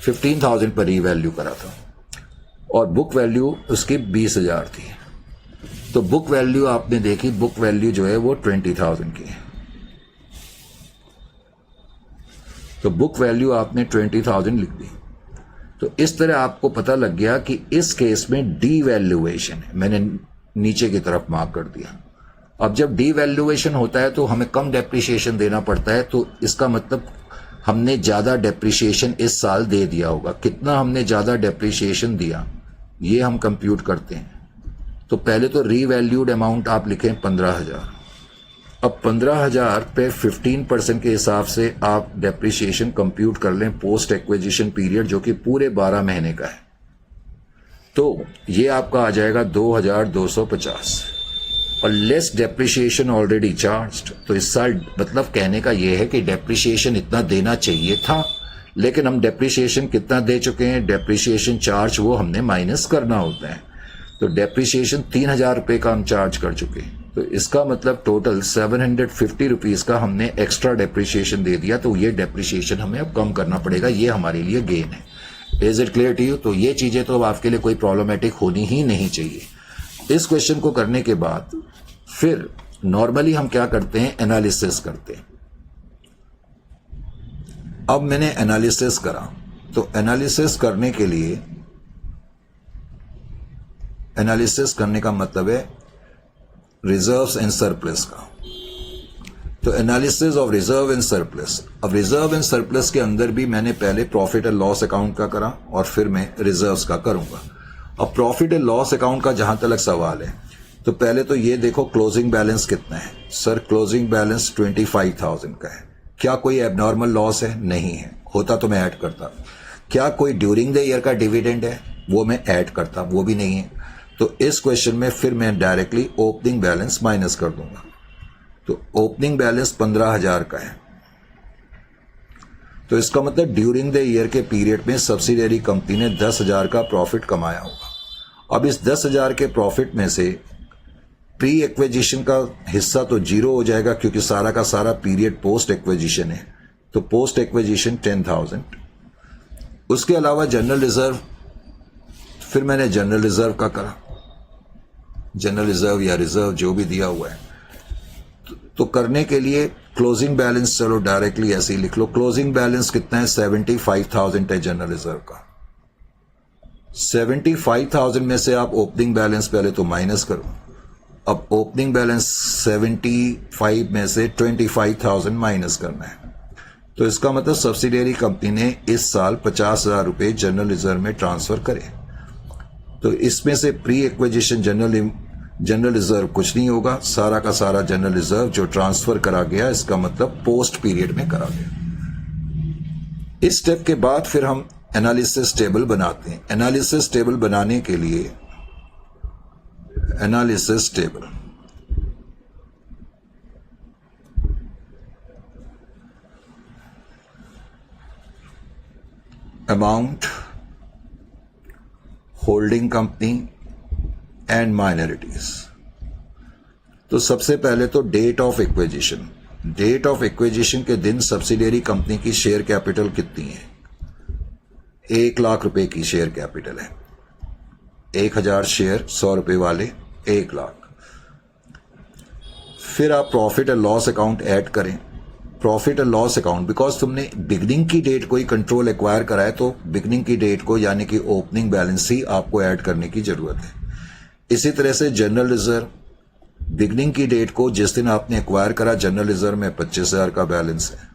15,000 पर रीवैल्यू करा था और बुक वैल्यू उसकी 20,000 थी। तो बुक वैल्यू आपने देखी, बुक वैल्यू जो है वो 20,000 की है। तो बुक वैल्यू आपने 20,000 लिख दी। तो इस तरह आपको पता लग गया कि इस केस में डीवैल्यूएशन है, मैंने नीचे की तरफ मार्क कर दिया। अब जब डीवैल्यूएशन होता है तो हमें कम डेप्रिसिएशन देना पड़ता है, तो इसका मतलब हमने ज्यादा डेप्रिसिएशन इस साल दे दिया होगा। कितना हमने ज्यादा डेप्रिसिएशन दिया ये हम कंप्यूट करते हैं। तो पहले तो रीवैल्यूड अमाउंट आप लिखें 15,000। अब 15,000 पे 15% के हिसाब से आप डेप्रिसिएशन कंप्यूट कर लें पोस्ट एक्विजिशन पीरियड, जो कि पूरे 12 महीने का है। तो ये आपका आ जाएगा 2,250 और लेस डेप्रिसिएशन ऑलरेडी चार्ज्ड। तो इस साल मतलब कहने का यह है कि डेप्रिसिएशन इतना देना चाहिए था, लेकिन हम डेप्रिसिएशन कितना दे चुके हैं, डेप्रिसिएशन चार्ज वो हमने माइनस करना होता है। तो डेप्रिसिएशन 3,000 रुपये का हम चार्ज कर चुके हैं। तो इसका मतलब टोटल 750 रुपीज का हमने एक्स्ट्रा डेप्रिसिएशन दे दिया। तो ये डेप्रिसिएशन हमें अब कम करना पड़ेगा, ये हमारे लिए गेन है। Is it clear to you? तो ये चीजें तो आपके लिए कोई प्रॉब्लमेटिक होनी ही नहीं चाहिए। इस क्वेश्चन को करने के बाद फिर नॉर्मली हम क्या करते हैं, एनालिसिस करते हैं। अब मैंने एनालिसिस करा, तो एनालिसिस करने के लिए, एनालिसिस करने का मतलब है रिजर्व्स एंड सरप्लस का। तो analysis of reserve and surplus. अब रिजर्व एंड सरप्लस के अंदर भी मैंने पहले प्रॉफिट एंड लॉस अकाउंट का करा और फिर मैं रिजर्व्स का करूंगा। अब प्रॉफिट एंड लॉस अकाउंट का जहां तक सवाल है, तो पहले तो ये देखो क्लोजिंग बैलेंस कितना है। सर क्लोजिंग बैलेंस 25,000 का है। क्या कोई एबनॉर्मल लॉस है? नहीं है। होता तो मैं ऐड करता। क्या कोई ड्यूरिंग द ईयर का डिविडेंड है? वो मैं ऐड करता, वो भी नहीं है। तो इस क्वेश्चन में फिर मैं डायरेक्टली ओपनिंग बैलेंस माइनस कर दूंगा। तो ओपनिंग बैलेंस 15,000 का है। तो इसका मतलब ड्यूरिंग द ईयर के पीरियड में सब्सिडियरी कंपनी ने 10,000 का प्रॉफिट कमाया होगा। अब इस 10,000 के प्रॉफिट में से प्री एक्विजिशन का हिस्सा तो जीरो हो जाएगा, क्योंकि सारा का सारा पीरियड पोस्ट एक्विजिशन है। तो पोस्ट एक्विजिशन 10,000। उसके अलावा जनरल रिजर्व, फिर मैंने जनरल रिजर्व का करा। जनरल रिजर्व या रिजर्व जो भी दिया हुआ है, तो करने के लिए क्लोजिंग बैलेंस, चलो डायरेक्टली ऐसे ही लिख लो। क्लोजिंग बैलेंस कितना है? 75,000 है जनरल रिजर्व का। 75,000 में से आप ओपनिंग बैलेंस पहले तो माइनस करो। अब ओपनिंग बैलेंस 75 में से 25,000 माइनस करना है। तो इसका मतलब सब्सिडियरी कंपनी ने इस साल 50,000 रुपए जनरल रिजर्व में ट्रांसफर करे। तो इसमें से प्री एक्विजिशन जनरल रिजर्व कुछ नहीं होगा, सारा का सारा जनरल रिजर्व जो ट्रांसफर करा गया, इसका मतलब पोस्ट पीरियड में करा गया। इस स्टेप के बाद फिर हम एनालिसिस टेबल बनाते हैं। एनालिसिस टेबल बनाने के लिए analysis table, amount, holding company and minorities. तो सबसे पहले तो date of acquisition. Date of acquisition के दिन सब्सिडियरी कंपनी की शेयर कैपिटल कितनी है? 1 लाख रुपए की शेयर कैपिटल है। 1,000 शेयर 100 रुपए वाले 1 लाख। फिर आप profit and loss account add करें। Profit and loss account, because तुमने बिगनिंग की डेट को ही कंट्रोल एक्वायर करा है, तो बिगनिंग की डेट को यानी कि ओपनिंग बैलेंस ही आपको ऐड करने की जरूरत है। इसी तरह से जनरल रिजर्व, बिगनिंग की डेट को जिस दिन आपने एक्वायर करा, जनरल रिजर्व में 25,000 का बैलेंस है।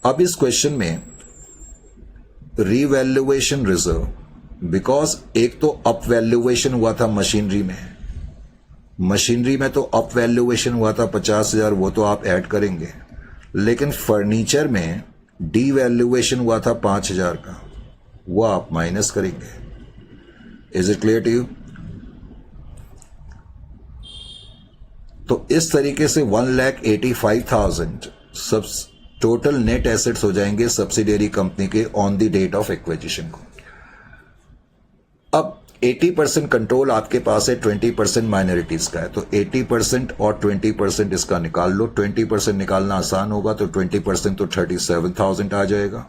अब इस क्वेश्चन में रीवैल्यूएशन रिजर्व, बिकॉज एक तो अप वैल्यूएशन हुआ था मशीनरी में तो अप वैल्यूएशन हुआ था 50,000, वो तो आप ऐड करेंगे। लेकिन फर्नीचर में डी वैल्यूएशन हुआ था 5,000 का, वो आप माइनस करेंगे। Is it clear to you? तो इस तरीके से 1,85,000 सब टोटल नेट एसेट्स हो जाएंगे सब्सिडियरी कंपनी के on the date of acquisition को। अब 80% कंट्रोल आपके पास है, 20% माइनॉरिटीज का है। तो 80% और 20% इसका निकाल लो। 20% निकालना आसान होगा, तो 20% तो 37,000 आ जाएगा।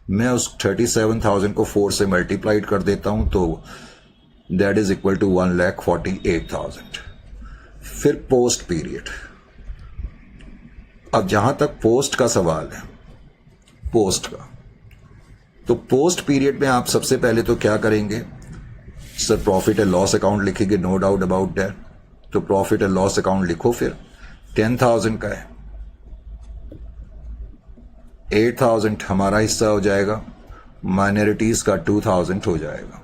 मैं उस 37,000 को 4 से मल्टीप्लाइड कर देता हूं, तो दैट इज इक्वल टू 1,48,000। फिर पोस्ट पीरियड। अब जहां तक पोस्ट का सवाल है, पोस्ट का, तो पोस्ट पीरियड में आप सबसे पहले तो क्या करेंगे sir, profit and loss account लिखेंगे, नो डाउट अबाउट दैट। तो प्रॉफिट एंड लॉस अकाउंट लिखो, फिर 10,000 का है, 8,000 हमारा हिस्सा हो जाएगा, माइनॉरिटीज का 2,000 हो जाएगा।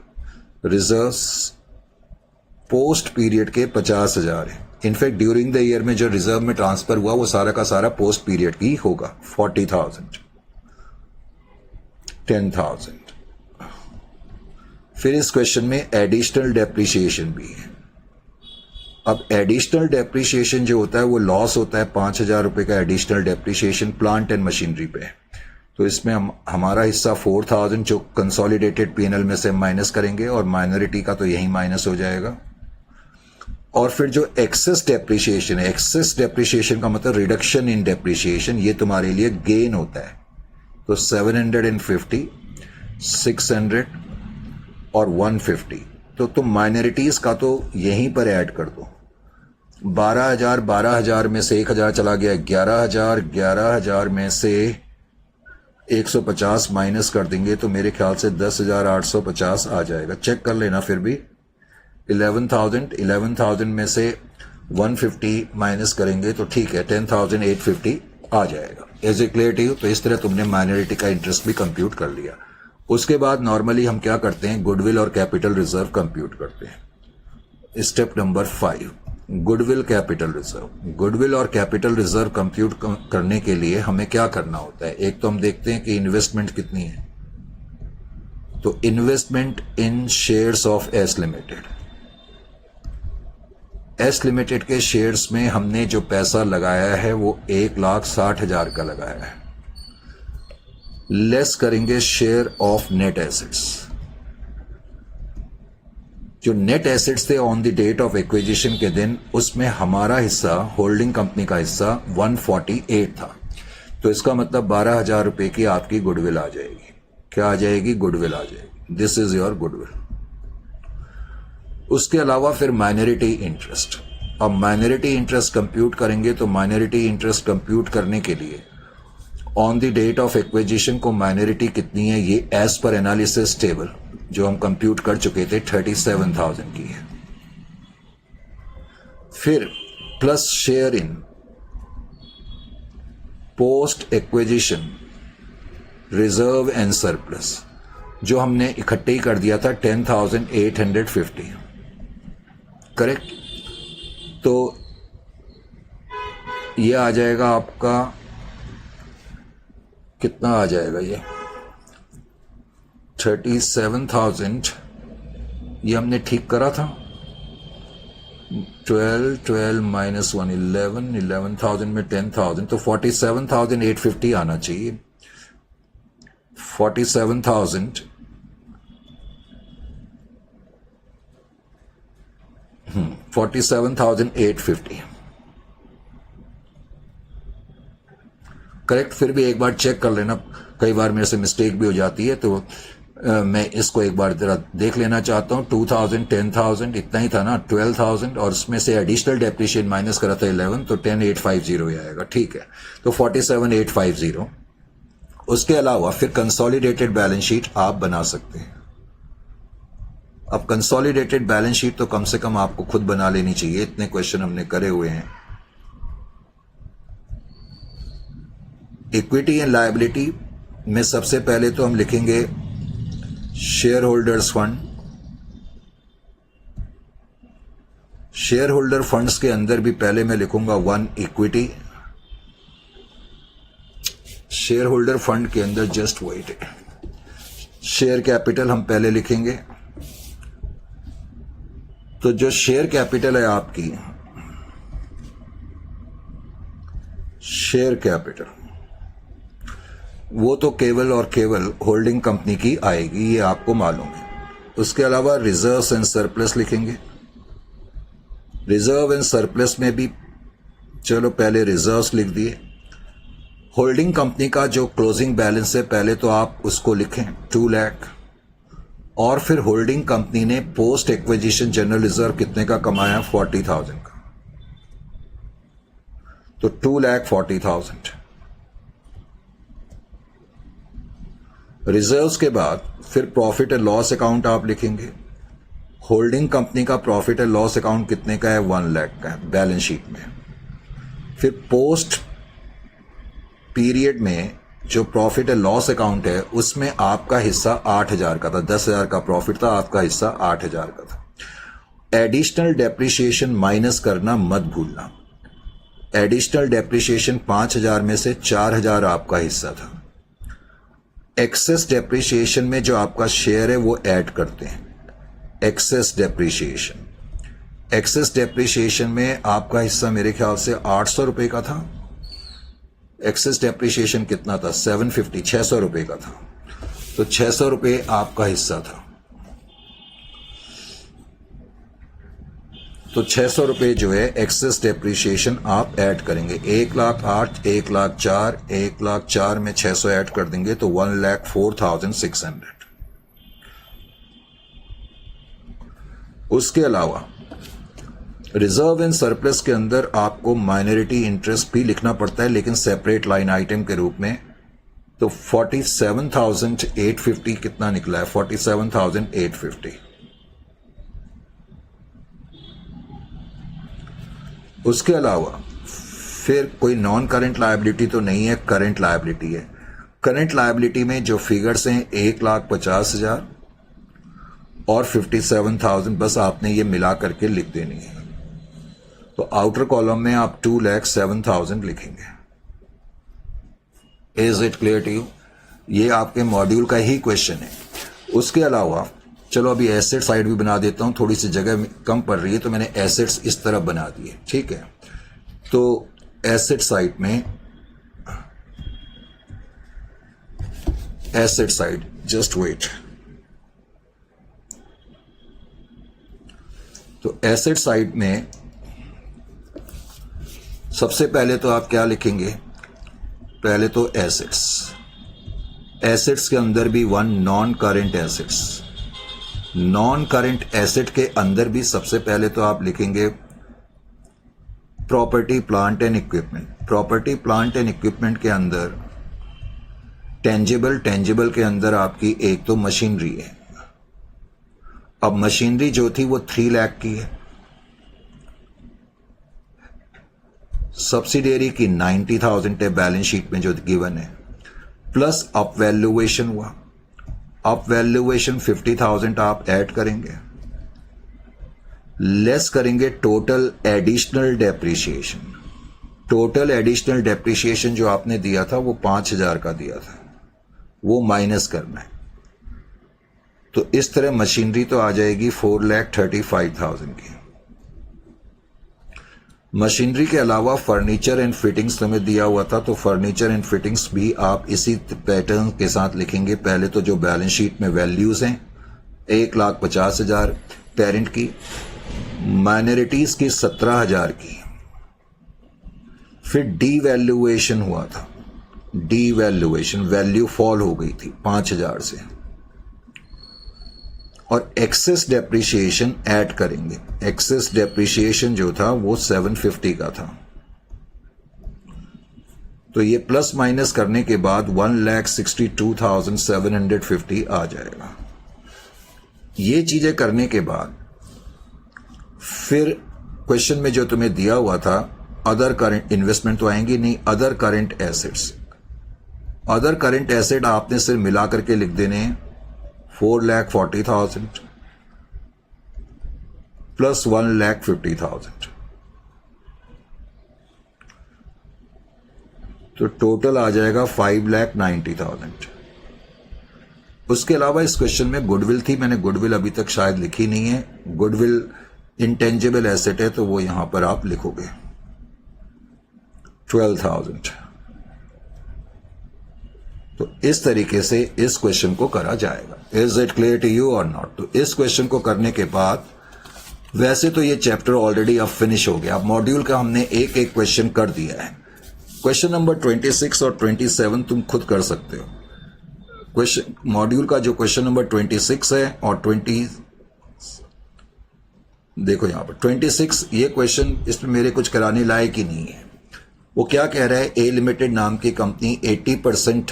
रिजर्व्स पोस्ट पीरियड के 50,000 है। इनफैक्ट ड्यूरिंग द ईयर में जो रिजर्व में ट्रांसफर हुआ वो सारा का सारा पोस्ट पीरियड की होगा। 40,000, 10,000। फिर इस क्वेश्चन में एडिशनल डेप्रिसिएशन भी है। अब एडिशनल डेप्रिसिएशन जो होता है वो लॉस होता है, 5,000 रुपए का additional depreciation plant and machinery पे। तो इसमें हमारा हिस्सा 4,000 जो कंसोलिडेटेड पीएनएल में से माइनस करेंगे और माइनॉरिटी का तो यही माइनस हो जाएगा। और फिर जो एक्सेस डेप्रिसिएशन है, एक्सेस डेप्रिसिएशन का मतलब रिडक्शन इन डेप्रिसिएशन, ये तुम्हारे लिए गेन होता है। तो 750, 600 और 150, तो तुम माइनॉरिटीज का तो यहीं पर ऐड कर दो। 12,000 में से 1,000 चला गया, 11,000 में से 150 माइनस कर देंगे तो मेरे ख्याल से 10,850 आ जाएगा। चेक कर लेना। फिर भी 11,000 में से 150 माइनस करेंगे तो ठीक है, 10,850 आ जाएगा। Is it clear to you? तो इस तरह तुमने माइनॉरिटी का इंटरेस्ट भी कंप्यूट कर लिया। उसके बाद नॉर्मली हम क्या करते हैं, गुडविल और कैपिटल रिजर्व कंप्यूट करते हैं। Step number 5, goodwill capital reserve. Goodwill और कैपिटल रिजर्व कंप्यूट करने के लिए हमें क्या करना होता है, एक तो हम देखते हैं कि इन्वेस्टमेंट कितनी है। तो investment in shares of S limited, S limited के शेयर्स में हमने जो पैसा लगाया है वो 1,60,000 का लगाया है। लेस करेंगे शेयर ऑफ नेट एसेट्स। जो नेट एसेट्स थे on the date of acquisition के दिन, उसमें हमारा हिस्सा, होल्डिंग कंपनी का हिस्सा 148 था। तो इसका मतलब 12,000 रुपए की आपकी गुडविल आ जाएगी। क्या आ जाएगी? गुडविल आ जाएगी। This is your goodwill. उसके अलावा फिर माइनॉरिटी इंटरेस्ट। अब माइनॉरिटी इंटरेस्ट कंप्यूट करेंगे तो माइनॉरिटी इंटरेस्ट कंप्यूट करने के लिए on the date of acquisition को माइनॉरिटी कितनी है, ये एज पर एनालिसिस टेबल जो हम कंप्यूट कर चुके थे 37,000 की है। फिर plus share in post acquisition reserve and surplus, जो हमने इकट्ठे ही कर दिया था 10,850। करेक्ट? तो ये आ जाएगा आपका, कितना आ जाएगा ये 37,000। ये हमने ठीक करा था। 12 माइनस 1 11,000 में 10,000 तो 47,850 आना चाहिए। 47,000 47,850 करेक्ट। फिर भी एक बार चेक कर लेना, कई बार मेरे से मिस्टेक भी हो जाती है, तो मैं इसको एक बार जरा देख लेना चाहता हूं। 2,000 10,000 इतना ही था ना, 12,000 और उसमें से एडिशनल डेप्रिशिएशन माइनस करा था 11, तो 10,850 ही आएगा। ठीक है, तो 47,850। उसके अलावा फिर कंसोलिडेटेड बैलेंस शीट आप बना सकते हैं। अब कंसोलिडेटेड बैलेंस शीट तो कम से कम आपको खुद बना लेनी चाहिए, इतने क्वेश्चन हमने करे हुए हैं। इक्विटी एंड लायबिलिटी में सबसे पहले तो हम लिखेंगे share holders fund. Share holder funds के अंदर भी पहले मैं लिखूंगा 1 इक्विटी। शेयर होल्डर फंड के अंदर जस्ट वेट, शेयर कैपिटल हम पहले लिखेंगे। तो जो शेयर कैपिटल है आपकी, शेयर कैपिटल, वो तो केवल और केवल होल्डिंग कंपनी की आएगी, ये आपको मालूम है। उसके अलावा रिजर्व्स एंड सरप्लस लिखेंगे। रिजर्व एंड सरप्लस में भी चलो पहले रिजर्व्स लिख दिए। होल्डिंग कंपनी का जो क्लोजिंग बैलेंस है पहले तो आप उसको लिखें 2 लाख, और फिर होल्डिंग कंपनी ने पोस्ट एक्विजिशन जनरल रिजर्व कितने का कमाया, 40,000 का, तो 2,40,000। रिजर्व्स के बाद फिर प्रॉफिट एंड लॉस अकाउंट आप लिखेंगे। होल्डिंग कंपनी का प्रॉफिट एंड लॉस अकाउंट कितने का है? 1 लाख का है बैलेंस शीट में। फिर पोस्ट पीरियड में जो प्रॉफिट एंड लॉस अकाउंट है उसमें आपका हिस्सा 8,000 का था। 10,000 का प्रॉफिट था, आपका हिस्सा 8,000 का था। एडिशनल डेप्रिसिएशन माइनस करना मत भूलना। एडिशनल डेप्रिसिएशन 5,000 में से 4,000 आपका हिस्सा था। एक्सेस डेप्रिसिएशन में जो आपका शेयर है वो ऐड करते हैं। एक्सेस डेप्रिसिएशन, एक्सेस डेप्रिसिएशन में आपका हिस्सा मेरे ख्याल से 800 रुपए का था। एक्सेस डेप्रिसिएशन कितना था? 750, 600 रुपए का था। तो 600 रुपए आपका हिस्सा था। तो 600 रुपए जो है एक्सेस डेप्रिसिएशन आप ऐड करेंगे। 1,08,000, 1,04,000, 1,04,000 में 600 ऐड कर देंगे तो 1,04,600। उसके अलावा रिजर्व एंड सरप्लस के अंदर आपको माइनॉरिटी इंटरेस्ट भी लिखना पड़ता है, लेकिन सेपरेट लाइन आइटम के रूप में। तो 47,850 कितना निकला है? 47,850। उसके अलावा फिर कोई नॉन करंट लायबिलिटी तो नहीं है, करंट लायबिलिटी है। करंट लायबिलिटी में जो फिगर्स हैं 1,50,000 और 57,000, बस आपने ये मिला करके लिख देनी है। तो आउटर कॉलम में आप 2,07,000 लिखेंगे। Is it clear to you? ये आपके मॉड्यूल का ही क्वेश्चन है। उसके अलावा चलो अभी एसेट साइड भी बना देता हूं, थोड़ी सी जगह कम पड़ रही है तो मैंने एसेट्स इस तरह बना दिए, ठीक है। तो एसेट साइड में, एसेट साइड, जस्ट वेट। तो एसेट साइड में सबसे पहले तो आप क्या लिखेंगे? पहले तो एसेट्स। एसेट्स के अंदर भी 1 non current assets. Non current asset के अंदर भी सबसे पहले तो आप लिखेंगे property plant and equipment. Property plant and equipment के अंदर टेंजिबल के अंदर आपकी एक तो मशीनरी है। अब मशीनरी जो थी वो 3 लाख की है। सब्सिडियरी की 90,000 है बैलेंस शीट में जो गिवन है, प्लस अप वैल्यूएशन हुआ। अप वैल्यूएशन 50,000 आप ऐड करेंगे, लेस करेंगे total additional depreciation. Total additional depreciation जो आपने दिया था वो 5,000 का दिया था, वो माइनस करना है। तो इस तरह मशीनरी तो आ जाएगी 4,35,000 की। मशीनरी के अलावा फर्नीचर एंड फिटिंग्स हमें दिया हुआ था, तो फर्नीचर एंड फिटिंग्स भी आप इसी पैटर्न के साथ लिखेंगे। पहले तो जो बैलेंस शीट में वैल्यूज हैं 1,50,000 पेरेंट की, माइनॉरिटीज की 17,000 की। फिर डीवैल्यूएशन हुआ था, डीवैल्यूएशन, वैल्यू फॉल हो गई थी 5,000 से, और एक्सेस डेप्रिसिएशन ऐड करेंगे। एक्सेस डेप्रिसिएशन जो था वो 750 का था। तो ये प्लस माइनस करने के बाद 1,62,750 आ जाएगा। ये चीजें करने के बाद फिर क्वेश्चन में जो तुम्हें दिया हुआ था अदर करंट इन्वेस्टमेंट तो आएंगी नहीं, other current assets. Other current asset आपने सिर्फ मिला करके लिख देने हैं 4,40,000 प्लस 1,50,000। तो टोटल आ जाएगा 5,90,000। उसके अलावा इस क्वेश्चन में गुडविल थी, मैंने गुडविल अभी तक शायद लिखी नहीं है। गुडविल इंटेंजिबल एसेट है तो वो यहां पर आप लिखोगे 12,000। तो इस तरीके से इस क्वेश्चन को करा जाएगा। Is it clear to you और नॉट? तो इस क्वेश्चन को करने के बाद वैसे तो ये चैप्टर ऑलरेडी अब फिनिश हो गया। अब मॉड्यूल का हमने एक एक क्वेश्चन कर दिया है। क्वेश्चन नंबर 26 और 27 तुम खुद कर सकते हो। क्वेश्चन मॉड्यूल का जो क्वेश्चन नंबर 26 है और 20, देखो यहां पर 26, ये क्वेश्चन इसमें मेरे कुछ कराने लायक ही नहीं है। वो क्या कह रहा है, ए लिमिटेड नाम की company 80%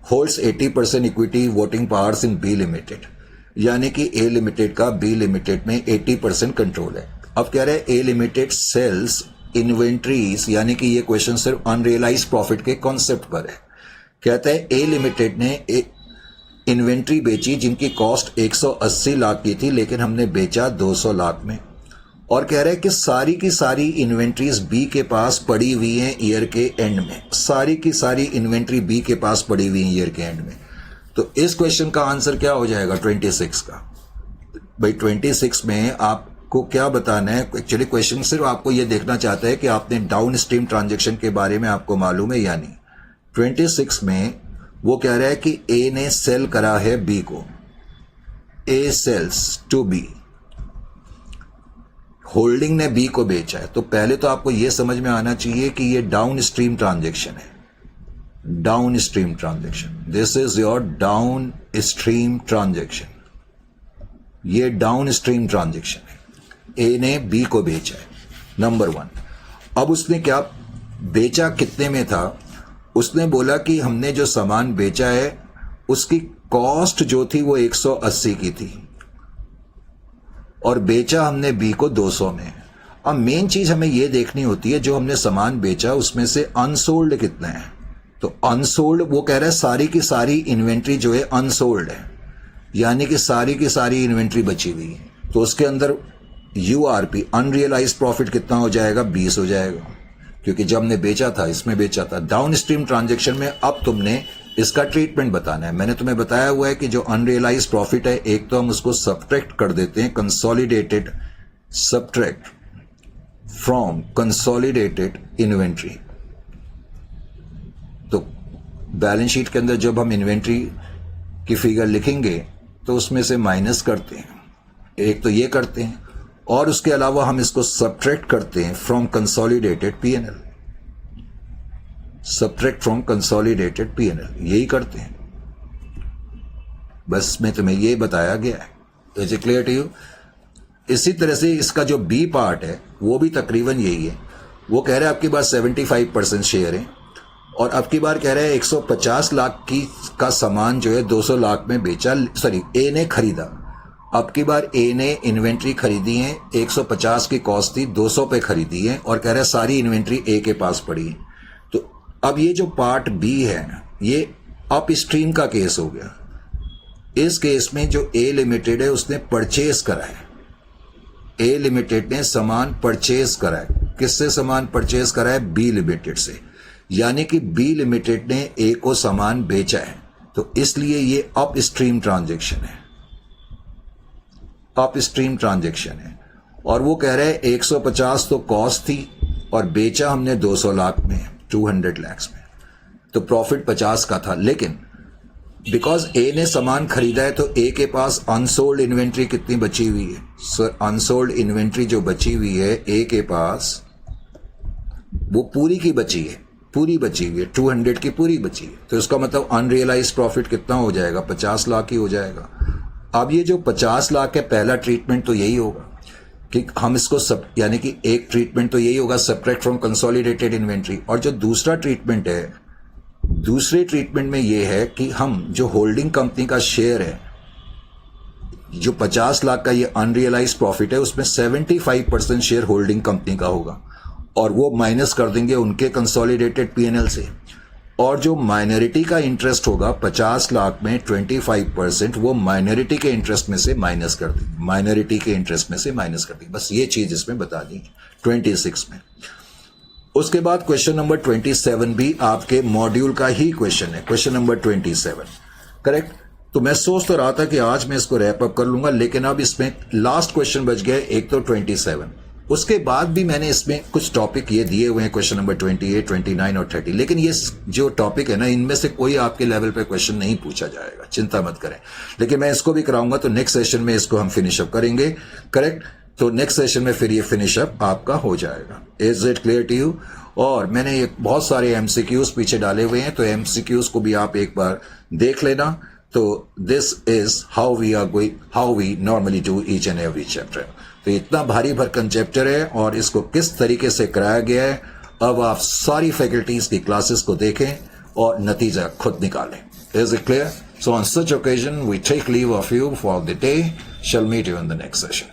holds 80% equity voting powers in B limited, यानी कि ए लिमिटेड का बी लिमिटेड में 80% कंट्रोल है। अब कह रहे हैं ए लिमिटेड सेल्स इन्वेंट्रीज, यानी कि ये क्वेश्चन सिर्फ अनरियलाइज प्रॉफिट के कॉन्सेप्ट पर है। कहता है ए लिमिटेड ने इन्वेंट्री बेची जिनकी कॉस्ट 180 लाख की थी, लेकिन हमने बेचा 200 लाख में। और कह रहे हैं कि सारी की सारी इन्वेंट्रीज बी के पास पड़ी हुई हैं ईयर के एंड में, सारी की सारी इन्वेंट्री बी के पास पड़ी हुई है ईयर के एंड में। तो इस क्वेश्चन का आंसर क्या हो जाएगा 26 का? भाई 26 में आपको क्या बताना है? एक्चुअली क्वेश्चन सिर्फ आपको यह देखना चाहता है कि आपने डाउन स्ट्रीम ट्रांजेक्शन के बारे में आपको मालूम है या नहीं। 26 में वो कह रहा है कि ए ने सेल करा है बी को, ए सेल्स टू बी, होल्डिंग ने बी को बेचा है। तो पहले तो आपको यह समझ में आना चाहिए कि ये डाउन स्ट्रीम ट्रांजेक्शन है, down stream transaction, this is your down stream transaction, ये डाउन स्ट्रीम ट्रांजेक्शन है। ए ने बी को बेचा है, नंबर 1। अब उसने क्या बेचा, कितने में था? उसने बोला कि हमने जो सामान बेचा है उसकी कॉस्ट जो थी वो 180 की थी और बेचा हमने बी को 200 में। अब मेन चीज हमें यह देखनी होती है जो हमने सामान बेचा उसमें से अनसोल्ड कितना है। तो अनसोल्ड वो कह रहा है सारी की सारी इन्वेंट्री जो है अनसोल्ड है, यानी कि सारी की सारी इन्वेंट्री बची हुई है। तो उसके अंदर यूआरपी अनरियलाइज प्रॉफिट कितना हो जाएगा? 20 हो जाएगा, क्योंकि जब हमने बेचा था इसमें बेचा था। डाउन स्ट्रीम ट्रांजेक्शन में अब तुमने इसका ट्रीटमेंट बताना है। मैंने तुम्हें बताया हुआ है कि जो अनरियलाइज प्रॉफिट है, एक तो हम उसको सब्ट्रैक्ट कर देते हैं, consolidated, subtract from consolidated inventory. तो बैलेंस शीट के अंदर जब हम इन्वेंट्री की फिगर लिखेंगे तो उसमें से माइनस करते हैं, एक तो ये करते हैं, और उसके अलावा हम इसको सब्ट्रैक्ट करते हैं from consolidated PNL, subtract from consolidated PNL, यही करते हैं। बस में तुम्हें ये बताया गया है। तो is it clear to you? इसी तरह से इसका जो बी पार्ट है वो भी तकरीबन यही है। वो कह रहे हैं आपके पास 75% शेयर है और अब की बार कह रहे हैं 150 लाख का सामान जो है 200 लाख में बेचा, सॉरी ए ने खरीदा। अब की बार ए ने इन्वेंट्री खरीदी है, 150 की कॉस्ट थी, 200 पे खरीदी है और कह रहे हैं सारी इन्वेंट्री ए के पास पड़ी है। तो अब ये जो पार्ट बी है ये अप स्ट्रीम का केस हो गया। इस केस में जो ए लिमिटेड है उसने परचेज करा है, ए लिमिटेड ने सामान परचेज करा है। किससे सामान परचेज करा है? बी लिमिटेड से, यानी कि बी लिमिटेड ने ए को सामान बेचा है। तो इसलिए ये अप स्ट्रीम ट्रांजेक्शन है, अप स्ट्रीम ट्रांजेक्शन है। और वो कह रहे हैं 150 तो कॉस्ट थी और बेचा हमने 200 लाख में, 200 लाख में, तो प्रॉफिट 50 का था। लेकिन बिकॉज ए ने सामान खरीदा है तो ए के पास अनसोल्ड इन्वेंट्री कितनी बची हुई है? सर अनसोल्ड इन्वेंट्री जो बची हुई है ए के पास वो पूरी की बची है, पूरी बची हुई है, 200 की पूरी बची है। तो इसका मतलब अनरियलाइज प्रॉफिट कितना हो जाएगा? 50 लाख ही हो जाएगा। अब ये जो 50 लाख है, पहला ट्रीटमेंट तो यही होगा कि हम इसको सब, यानी कि एक ट्रीटमेंट तो यही होगा सब्ट्रैक्ट फ्रॉम कंसोलिडेटेड इन्वेंट्री। और जो दूसरा ट्रीटमेंट है, दूसरे ट्रीटमेंट में ये है कि हम जो होल्डिंग कंपनी का शेयर है, जो 50 लाख का ये अनरियलाइज प्रॉफिट है, उसमें 75% शेयर होल्डिंग कंपनी का होगा और वो माइनस कर देंगे उनके कंसोलिडेटेड पीएनएल से। और जो माइनॉरिटी का इंटरेस्ट होगा 50 लाख में 25%, वो माइनॉरिटी के इंटरेस्ट में से माइनस कर देंगे, माइनॉरिटी के इंटरेस्ट में से माइनस कर देंगे। बस ये चीज इसमें बता दी 26 में। उसके बाद क्वेश्चन नंबर 27 भी आपके मॉड्यूल का ही क्वेश्चन है, क्वेश्चन नंबर 27, करेक्ट। तो मैं सोच तो रहा था कि आज मैं इसको रैप अप कर लूंगा, लेकिन अब इसमें लास्ट क्वेश्चन बच गया, एक तो 27, उसके बाद भी मैंने इसमें कुछ टॉपिक ये दिए हुए हैं, क्वेश्चन नंबर 28, 29 और 30। लेकिन ये जो टॉपिक है ना, इनमें से कोई आपके लेवल पे क्वेश्चन नहीं पूछा जाएगा, चिंता मत करें। लेकिन मैं इसको भी कराऊंगा, तो नेक्स्ट सेशन में इसको हम फिनिश अप करेंगे, करेक्ट। तो नेक्स्ट सेशन में फिर ये फिनिश अप आपका हो जाएगा। Is it clear to you? और मैंने ये बहुत सारे एमसीक्यूज पीछे डाले हुए हैं, तो एमसीक्यूज को भी आप एक बार देख लेना। तो this is how we normally do each and every chapter. तो इतना भारी भरकम चैप्टर है और इसको किस तरीके से कराया गया है, अब आप सारी फैकल्टीज की क्लासेस को देखें और नतीजा खुद निकालें। Is it clear? So on such occasion, we take leave of you for the day. Shall meet you in the next session.